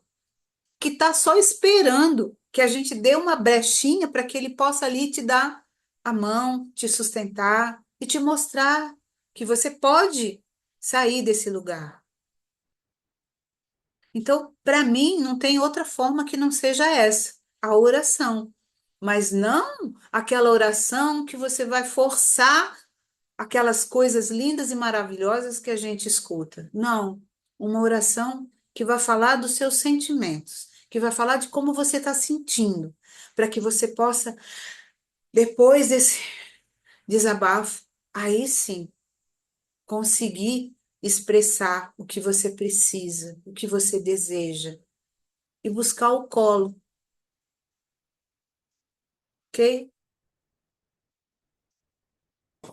que está só esperando que a gente dê uma brechinha para que ele possa ali te dar a mão, te sustentar e te mostrar que você pode sair desse lugar. Então, para mim, não tem outra forma que não seja essa, a oração. Mas não aquela oração que você vai forçar aquelas coisas lindas e maravilhosas que a gente escuta. Não, uma oração que vai falar dos seus sentimentos, que vai falar de como você está sentindo, para que você possa, depois desse desabafo, aí sim, conseguir expressar o que você precisa, o que você deseja e buscar o colo, ok?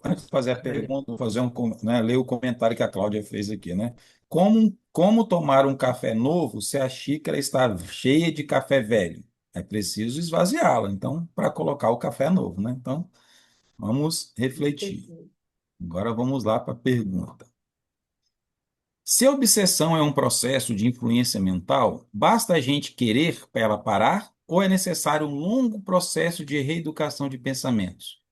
Antes de fazer a pergunta, vou fazer né, ler o comentário que a Cláudia fez aqui, né? Como tomar um café novo se a xícara está cheia de café velho? É preciso esvaziá-la, então, para colocar o café novo, né? Então, vamos refletir. Agora vamos lá para a pergunta. Se a obsessão é um processo de influência mental, basta a gente querer para ela parar ou é necessário um longo processo de reeducação de pensamentos?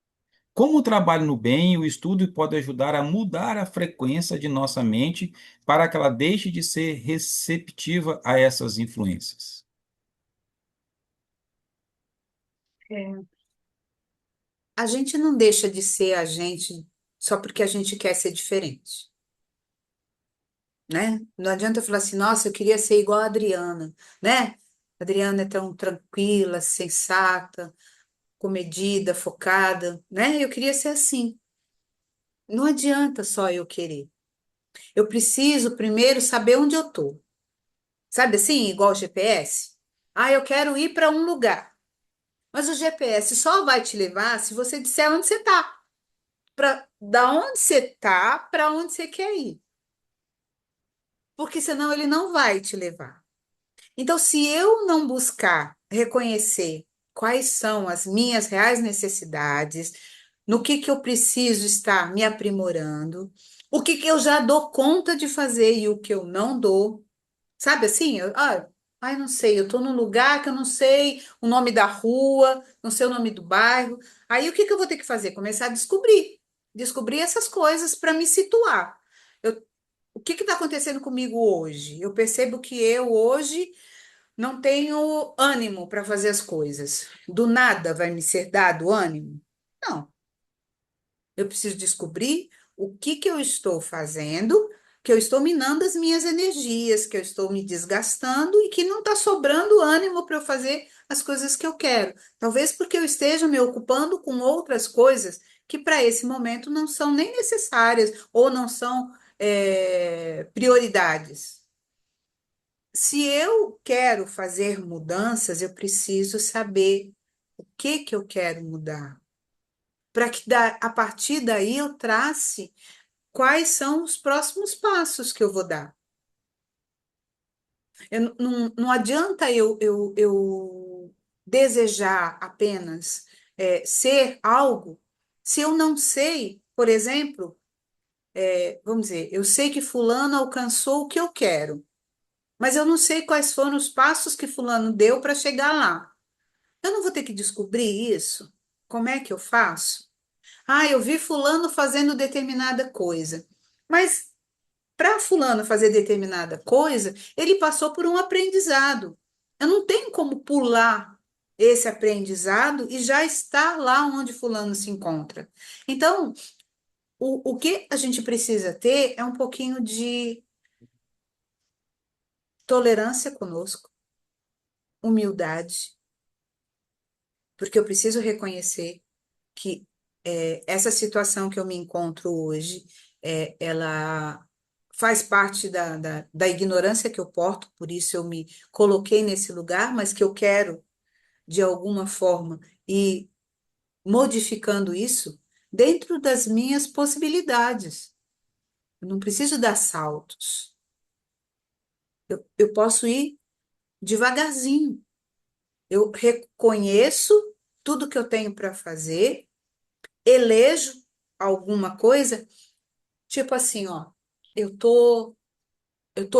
Como o trabalho no bem e o estudo pode ajudar a mudar a frequência de nossa mente para que ela deixe de ser receptiva a essas influências? É, a gente não deixa de ser a gente só porque a gente quer ser diferente, né? Não adianta eu falar assim, nossa, eu queria ser igual a Adriana, né? A Adriana é tão tranquila, sensata, comedida, focada, né? Eu queria ser assim. Não adianta só eu querer. Eu preciso primeiro saber onde eu tô. Sabe assim, igual o GPS? Ah, eu quero ir para um lugar. Mas o GPS só vai te levar se você disser onde você está. Da onde você está para onde você quer ir. Porque senão ele não vai te levar. Então, se eu não buscar reconhecer quais são as minhas reais necessidades, no que eu preciso estar me aprimorando, o que eu já dou conta de fazer e o que eu não dou, sabe assim? Ai, não sei, eu estou num lugar que eu não sei o nome da rua, não sei o nome do bairro. Aí o que eu vou ter que fazer? Começar a descobrir essas coisas para me situar. Eu- o que está acontecendo comigo hoje? Eu percebo que eu hoje não tenho ânimo para fazer as coisas. Do nada vai me ser dado ânimo? Não. Eu preciso descobrir o que eu estou fazendo, que eu estou minando as minhas energias, que eu estou me desgastando e que não está sobrando ânimo para eu fazer as coisas que eu quero. Talvez porque eu esteja me ocupando com outras coisas que para esse momento não são nem necessárias ou não são, prioridades. Se eu quero fazer mudanças, eu preciso saber o que eu quero mudar, para que a partir daí eu trace quais são os próximos passos que eu vou dar. Não adianta eu desejar apenas ser algo se eu não sei, por exemplo, vamos dizer, eu sei que fulano alcançou o que eu quero, mas eu não sei quais foram os passos que fulano deu para chegar lá. Eu não vou ter que descobrir isso? Como é que eu faço? Ah, eu vi fulano fazendo determinada coisa. Mas para fulano fazer determinada coisa, ele passou por um aprendizado. Eu não tenho como pular esse aprendizado e já estar lá onde fulano se encontra. Então, o que a gente precisa ter é um pouquinho de tolerância conosco, humildade, porque eu preciso reconhecer que essa situação que eu me encontro hoje, ela faz parte da ignorância que eu porto, por isso eu me coloquei nesse lugar, mas que eu quero, de alguma forma, ir modificando isso dentro das minhas possibilidades. Eu não preciso dar saltos. Eu posso ir devagarzinho. Eu reconheço tudo que eu tenho para fazer, elejo alguma coisa. Tipo assim, ó, eu tô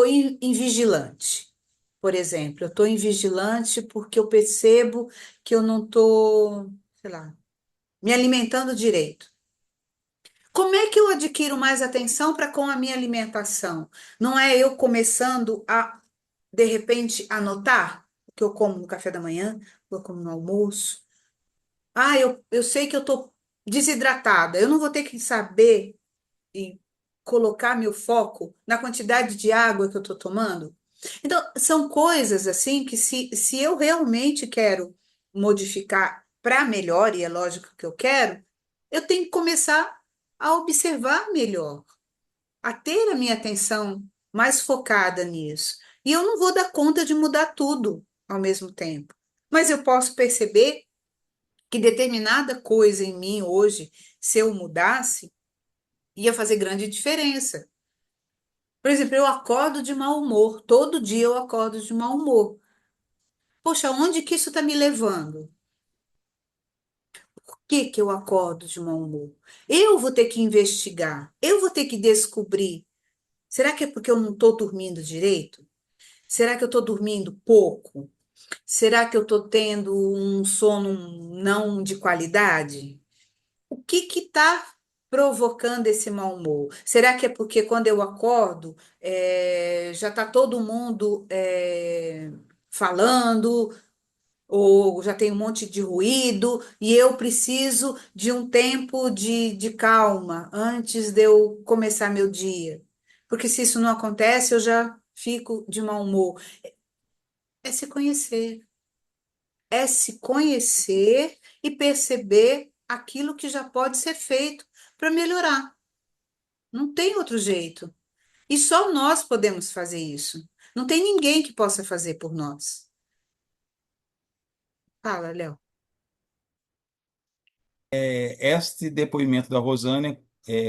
em vigilante, por exemplo. Eu tô em vigilante porque eu percebo que eu não tô, sei lá, me alimentando direito. Como é que eu adquiro mais atenção para com a minha alimentação? Não é eu começando a, de repente, anotar o que eu como no café da manhã, o que eu como no almoço. Ah, eu sei que eu tô desidratada. Eu não vou ter que saber e colocar meu foco na quantidade de água que eu estou tomando. Então, são coisas assim que se eu realmente quero modificar para melhor, e é lógico que eu quero, eu tenho que começar a observar melhor, a ter a minha atenção mais focada nisso. E eu não vou dar conta de mudar tudo ao mesmo tempo. Mas eu posso perceber que determinada coisa em mim hoje, se eu mudasse, ia fazer grande diferença. Por exemplo, eu acordo de mau humor. Todo dia eu acordo de mau humor. Poxa, onde que isso está me levando? Por que que eu acordo de mau humor? Eu vou ter que investigar. Eu vou ter que descobrir. Será que é porque eu não estou dormindo direito? Será que eu estou dormindo pouco? Será que eu estou tendo um sono não de qualidade? O que está provocando esse mau humor? Será que é porque quando eu acordo, já está todo mundo falando, ou já tem um monte de ruído, e eu preciso de um tempo de calma antes de eu começar meu dia? Porque se isso não acontece, eu já fico de mau humor. É se conhecer. É se conhecer e perceber aquilo que já pode ser feito para melhorar. Não tem outro jeito. E só nós podemos fazer isso. Não tem ninguém que possa fazer por nós. Fala, Léo. Este depoimento da Rosânia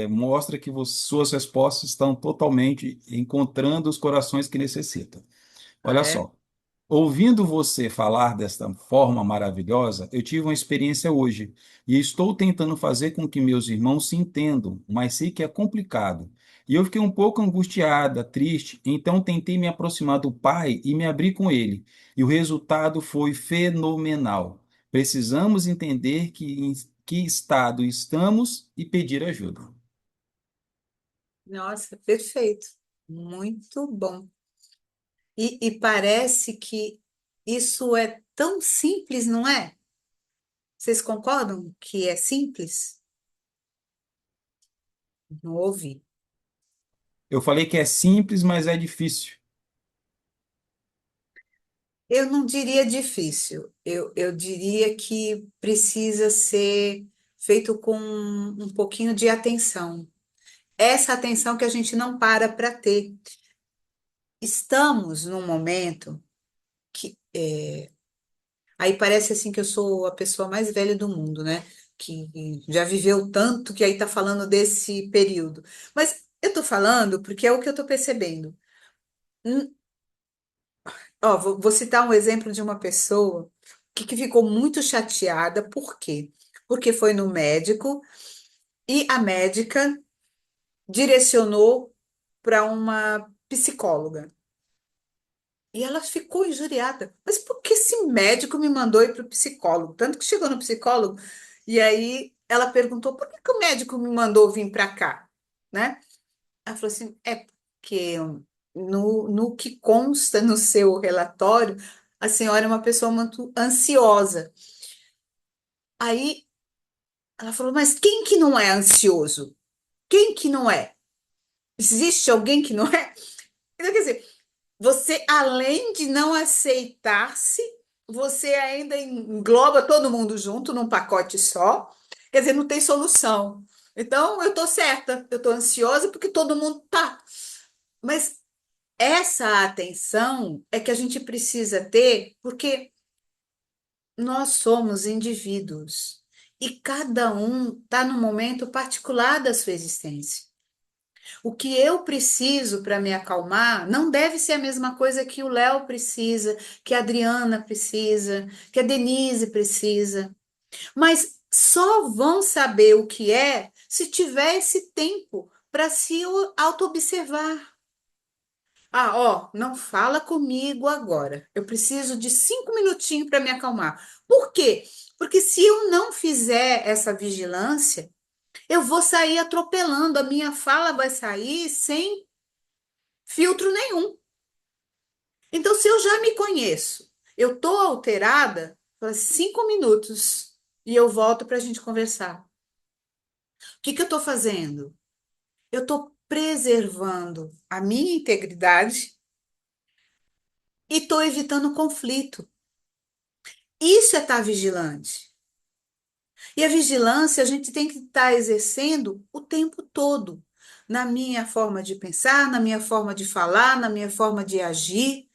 mostra que suas respostas estão totalmente encontrando os corações que necessitam. Ah, Olha é? só, ouvindo você falar desta forma maravilhosa, eu tive uma experiência hoje e estou tentando fazer com que meus irmãos se entendam, mas sei que é complicado. E eu fiquei um pouco angustiada, triste, então tentei me aproximar do pai e me abrir com ele. E o resultado foi fenomenal. Precisamos entender em que estado estamos e pedir ajuda. Nossa, perfeito. Muito bom. E parece que isso é tão simples, não é? Vocês concordam que é simples? Não ouvi. Eu falei que é simples, mas é difícil. Eu não diria difícil. Eu diria que precisa ser feito com um pouquinho de atenção. Essa atenção que a gente não para ter. Estamos num momento que aí parece assim que eu sou a pessoa mais velha do mundo, né? Que já viveu tanto que aí tá falando desse período. Mas eu tô falando porque é o que eu tô percebendo. Hum, Ó, vou citar um exemplo de uma pessoa que ficou muito chateada. Por quê? Porque foi no médico e a médica direcionou para uma psicóloga. E ela ficou injuriada. Mas por que esse médico me mandou ir para o psicólogo? Tanto que chegou no psicólogo e aí ela perguntou: por que o médico me mandou vir para cá? Né? Ela falou assim: é porque no que consta no seu relatório, a senhora é uma pessoa muito ansiosa. Aí ela falou: mas quem que não é ansioso? Quem que não é? Existe alguém que não é? Então, quer dizer, você, além de não aceitar-se, você ainda engloba todo mundo junto num pacote só. Quer dizer, não tem solução. Então, eu tô certa, eu tô ansiosa porque todo mundo tá. Mas essa atenção é que a gente precisa ter, porque nós somos indivíduos e cada um está no momento particular da sua existência. O que eu preciso para me acalmar não deve ser a mesma coisa que o Léo precisa, que a Adriana precisa, que a Denise precisa. Mas só vão saber o que é se tiver esse tempo para se auto-observar. Ah, ó, não fala comigo agora. Eu preciso de 5 minutinhos para me acalmar. Por quê? Porque se eu não fizer essa vigilância, eu vou sair atropelando, a minha fala vai sair sem filtro nenhum. Então, se eu já me conheço, eu tô alterada, fala 5 minutos e eu volto para a gente conversar. O que que eu estou fazendo? Eu estou preservando a minha integridade e estou evitando conflito. Isso é estar vigilante. E a vigilância a gente tem que estar exercendo o tempo todo, na minha forma de pensar, na minha forma de falar, na minha forma de agir.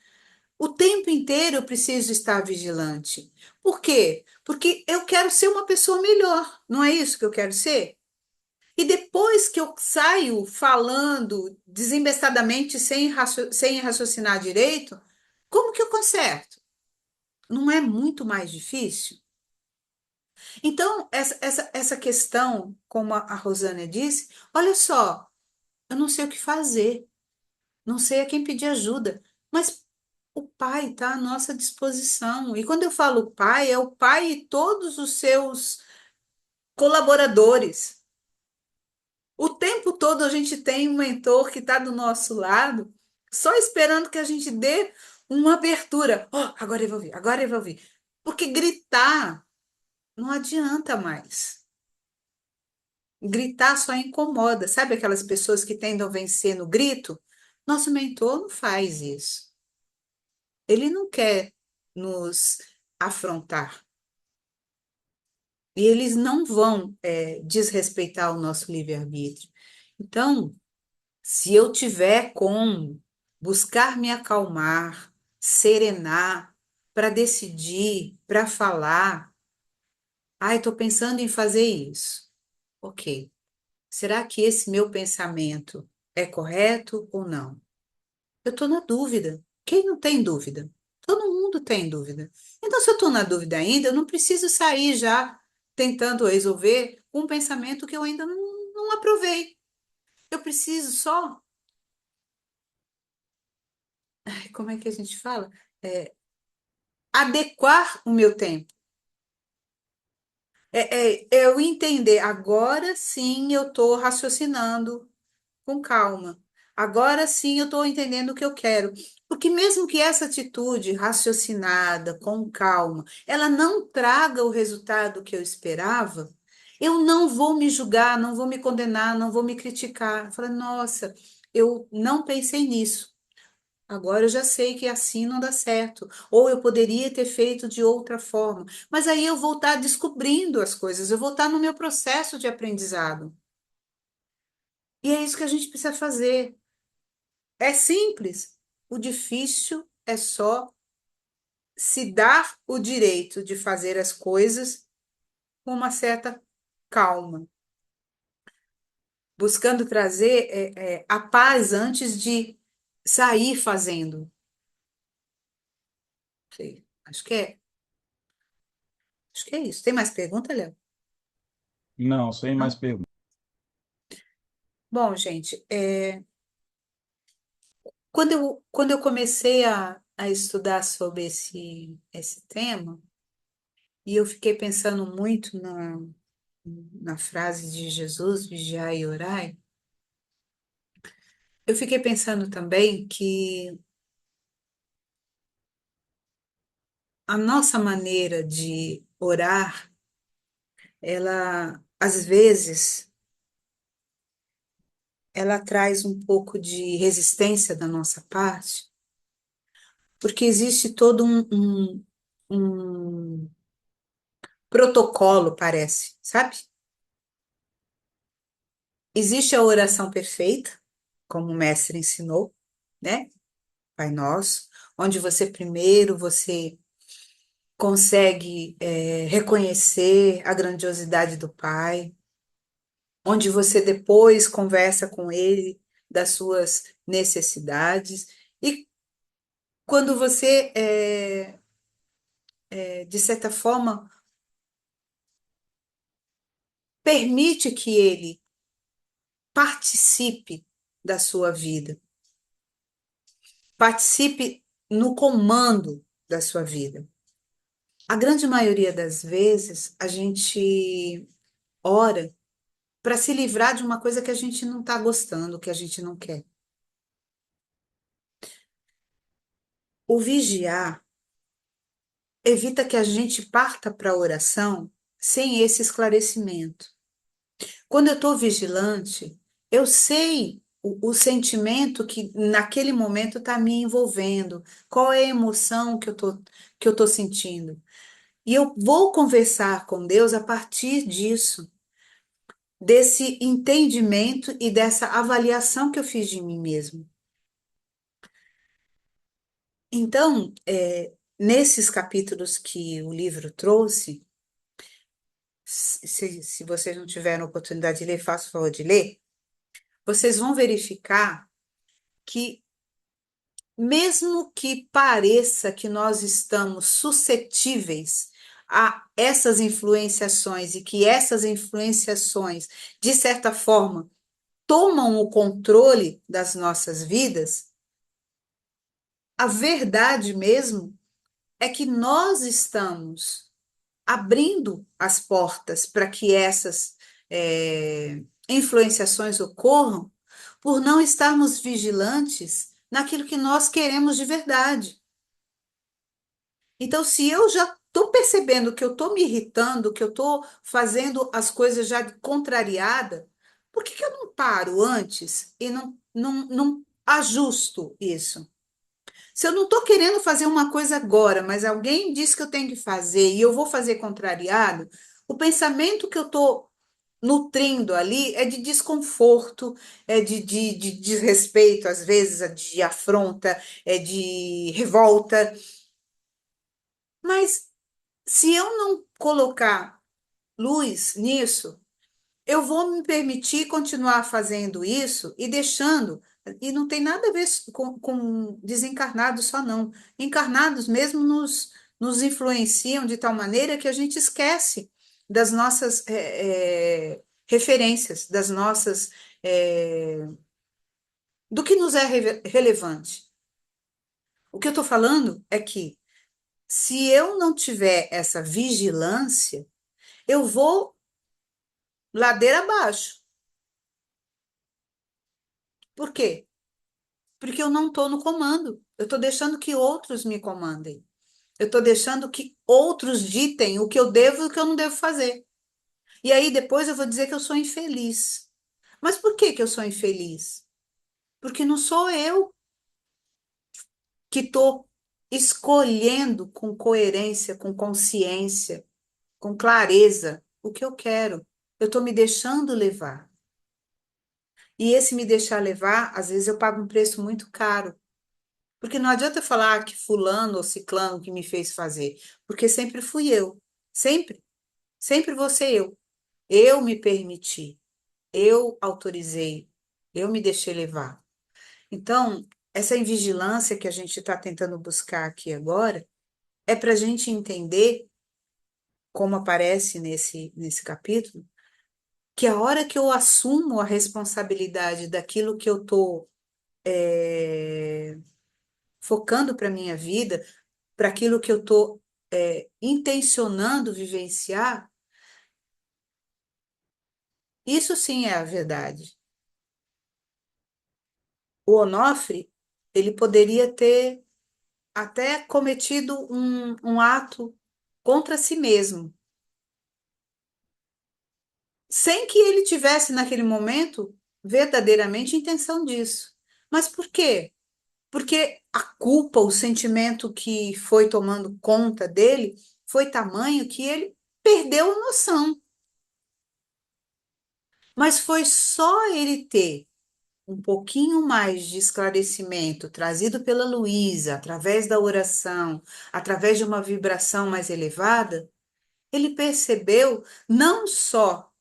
O tempo inteiro eu preciso estar vigilante. Por quê? Porque eu quero ser uma pessoa melhor, não é isso que eu quero ser? E depois que eu saio falando desembestadamente, sem raciocinar direito, como que eu conserto? Não é muito mais difícil? Então, essa questão, como a Rosânia disse, olha só, eu não sei o que fazer, não sei a quem pedir ajuda, mas o pai está à nossa disposição. E quando eu falo pai, é o pai e todos os seus colaboradores. O tempo todo a gente tem um mentor que está do nosso lado, só esperando que a gente dê uma abertura. Oh, agora eu vou ouvir, agora eu vou ouvir. Porque gritar não adianta mais. Gritar só incomoda. Sabe aquelas pessoas que tentam vencer no grito? Nosso mentor não faz isso. Ele não quer nos afrontar. E eles não vão desrespeitar o nosso livre-arbítrio. Então, se eu tiver como buscar me acalmar, serenar, para decidir, para falar, ai, estou pensando em fazer isso. Ok. Será que esse meu pensamento é correto ou não? Eu estou na dúvida. Quem não tem dúvida? Todo mundo tem dúvida. Então, se eu estou na dúvida ainda, eu não preciso sair já tentando resolver um pensamento que eu ainda não aprovei. Eu preciso só, como é que a gente fala? É, adequar o meu tempo. É eu entender, agora sim eu estou raciocinando com calma. Agora sim eu estou entendendo o que eu quero. Porque mesmo que essa atitude raciocinada, com calma, ela não traga o resultado que eu esperava, eu não vou me julgar, não vou me condenar, não vou me criticar. Falar, nossa, eu não pensei nisso. Agora eu já sei que assim não dá certo. Ou eu poderia ter feito de outra forma. Mas aí eu vou estar descobrindo as coisas, eu vou estar no meu processo de aprendizado. E é isso que a gente precisa fazer. É simples. O difícil é só se dar o direito de fazer as coisas com uma certa calma, buscando trazer a paz antes de sair fazendo. Sei, acho que é isso. Tem mais pergunta, Léo? Não, sem mais Não? perguntas. Bom, gente, quando eu comecei a estudar sobre esse tema, e eu fiquei pensando muito na frase de Jesus, vigiai e orai, eu fiquei pensando também que a nossa maneira de orar, ela, às vezes, ela traz um pouco de resistência da nossa parte, porque existe todo um protocolo, parece, sabe? Existe a oração perfeita, como o mestre ensinou, né? Pai Nosso, onde você consegue reconhecer a grandiosidade do Pai, onde você depois conversa com Ele das suas necessidades, e quando você, de certa forma, permite que Ele participe da sua vida, participe no comando da sua vida. A grande maioria das vezes, a gente ora para se livrar de uma coisa que a gente não está gostando, que a gente não quer. O vigiar evita que a gente parta para a oração sem esse esclarecimento. Quando eu estou vigilante, eu sei o sentimento que naquele momento está me envolvendo, qual é a emoção que eu tô sentindo. E eu vou conversar com Deus a partir disso, desse entendimento e dessa avaliação que eu fiz de mim mesmo. Então, nesses capítulos que o livro trouxe, se vocês não tiveram oportunidade de ler, faço o favor de ler, vocês vão verificar que, mesmo que pareça que nós estamos suscetíveis a essas influenciações e que essas influenciações, de certa forma, tomam o controle das nossas vidas, a verdade mesmo é que nós estamos abrindo as portas para que essas influenciações ocorram por não estarmos vigilantes naquilo que nós queremos de verdade. Então, se eu já estou percebendo que eu estou me irritando, que eu estou fazendo as coisas já contrariada, por que eu não paro antes e não ajusto isso? Se eu não estou querendo fazer uma coisa agora, mas alguém diz que eu tenho que fazer e eu vou fazer contrariado, o pensamento que eu estou nutrindo ali é de desconforto, é de desrespeito, às vezes, é de afronta, é de revolta. Mas se eu não colocar luz nisso, eu vou me permitir continuar fazendo isso e deixando. E não tem nada a ver com desencarnados só, não. Encarnados mesmo nos influenciam de tal maneira que a gente esquece das nossas referências, das nossas, do que nos é relevante. O que eu estou falando é que se eu não tiver essa vigilância, eu vou ladeira abaixo. Por quê? Porque eu não estou no comando. Eu estou deixando que outros me comandem. Eu estou deixando que outros ditem o que eu devo e o que eu não devo fazer. E aí depois eu vou dizer que eu sou infeliz. Mas por que que eu sou infeliz? Porque não sou eu que estou escolhendo com coerência, com consciência, com clareza o que eu quero. Eu estou me deixando levar. E esse me deixar levar, às vezes eu pago um preço muito caro. Porque não adianta falar que fulano ou ciclano que me fez fazer, porque sempre fui eu. Sempre, sempre vou ser eu. Eu me permiti, eu autorizei, eu me deixei levar. Então, essa invigilância que a gente está tentando buscar aqui agora é para a gente entender, como aparece nesse capítulo, que a hora que eu assumo a responsabilidade daquilo que eu estou focando para minha vida, para aquilo que eu estou intencionando vivenciar, isso sim é a verdade. O Onofre, ele poderia ter até cometido um ato contra si mesmo, sem que ele tivesse naquele momento verdadeiramente intenção disso. Mas por quê? Porque a culpa, o sentimento que foi tomando conta dele foi tamanho que ele perdeu a noção. Mas foi só ele ter um pouquinho mais de esclarecimento trazido pela Luísa, através da oração, através de uma vibração mais elevada, ele percebeu não só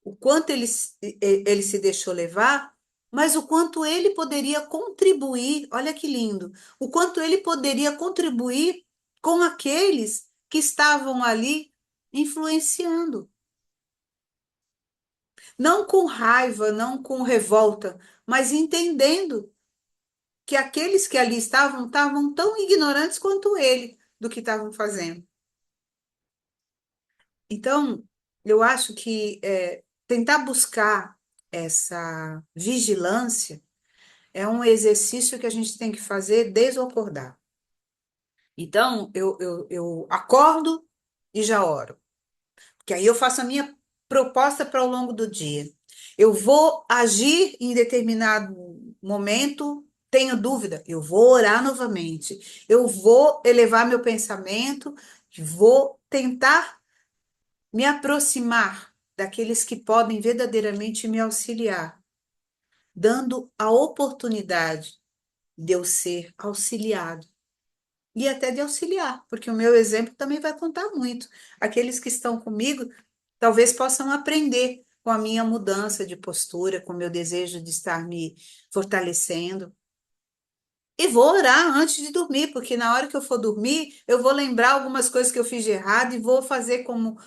o quanto ele se deixou levar, mas o quanto ele poderia contribuir, olha que lindo, o quanto ele poderia contribuir com aqueles que estavam ali influenciando. Não com raiva, não com revolta, mas entendendo que aqueles que ali estavam tão ignorantes quanto ele do que estavam fazendo. Então, eu acho que tentar buscar essa vigilância é um exercício que a gente tem que fazer desde o acordar. Então, eu acordo e já oro. Que aí eu faço a minha proposta para o longo do dia. Eu vou agir em determinado momento, tenho dúvida, eu vou orar novamente. Eu vou elevar meu pensamento, vou tentar me aproximar daqueles que podem verdadeiramente me auxiliar, dando a oportunidade de eu ser auxiliado. E até de auxiliar, porque o meu exemplo também vai contar muito. Aqueles que estão comigo talvez possam aprender com a minha mudança de postura, com o meu desejo de estar me fortalecendo. E vou orar antes de dormir, porque na hora que eu for dormir, eu vou lembrar algumas coisas que eu fiz de errado e vou fazer como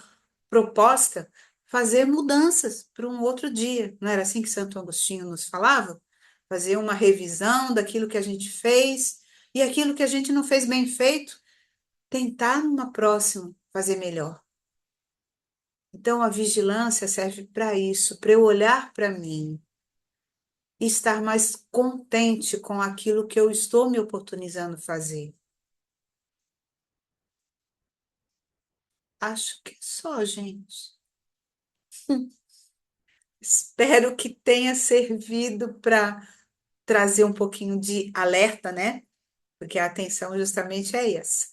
proposta fazer mudanças para um outro dia. Não era assim que Santo Agostinho nos falava? Fazer uma revisão daquilo que a gente fez e aquilo que a gente não fez bem feito, tentar numa próxima fazer melhor. Então, a vigilância serve para isso, para eu olhar para mim e estar mais contente com aquilo que eu estou me oportunizando fazer. Acho que é só, gente. Espero que tenha servido para trazer um pouquinho de alerta, né? Porque a atenção justamente é essa,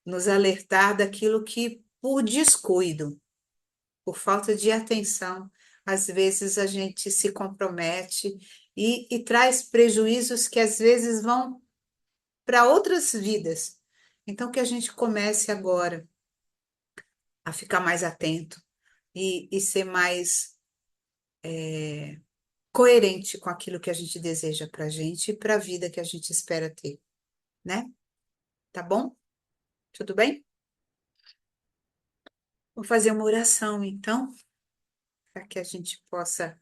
nos alertar daquilo que, por descuido, por falta de atenção, às vezes a gente se compromete e traz prejuízos que às vezes vão para outras vidas. Então, que a gente comece agora a ficar mais atento e ser mais coerente com aquilo que a gente deseja para a gente e para a vida que a gente espera ter, né? Tá bom? Tudo bem? Vou fazer uma oração, então, para que a gente possa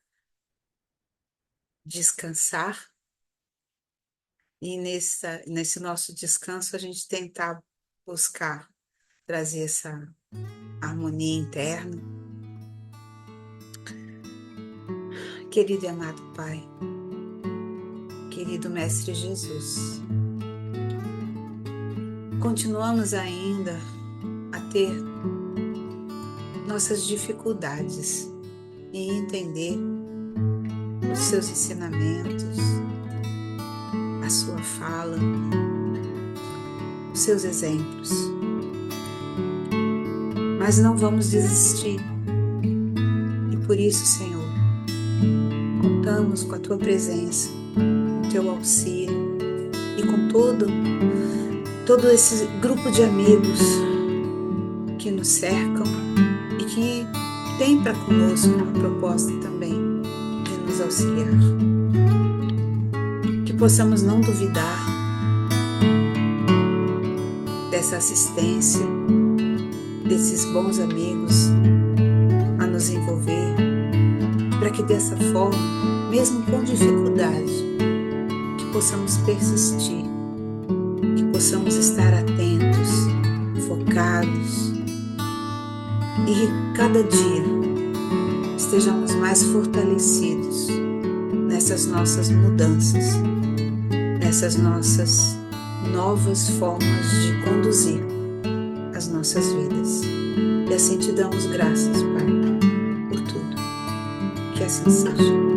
descansar e nesse nosso descanso a gente tentar buscar trazer essa harmonia interna. Querido e amado Pai, querido Mestre Jesus, continuamos ainda a ter nossas dificuldades em entender os seus ensinamentos, a sua fala, os seus exemplos. Mas não vamos desistir. E por isso, Senhor, contamos com a Tua presença, com o Teu auxílio e com todo esse grupo de amigos que nos cercam e que tem para conosco uma proposta também de nos auxiliar. Que possamos não duvidar dessa assistência, desses bons amigos a nos envolver, para que dessa forma, mesmo com dificuldade, que possamos persistir, que possamos estar atentos, focados e que cada dia estejamos mais fortalecidos nessas nossas mudanças, nessas nossas novas formas de conduzir as nossas vidas. E assim te damos graças, Pai, por tudo. Que assim seja.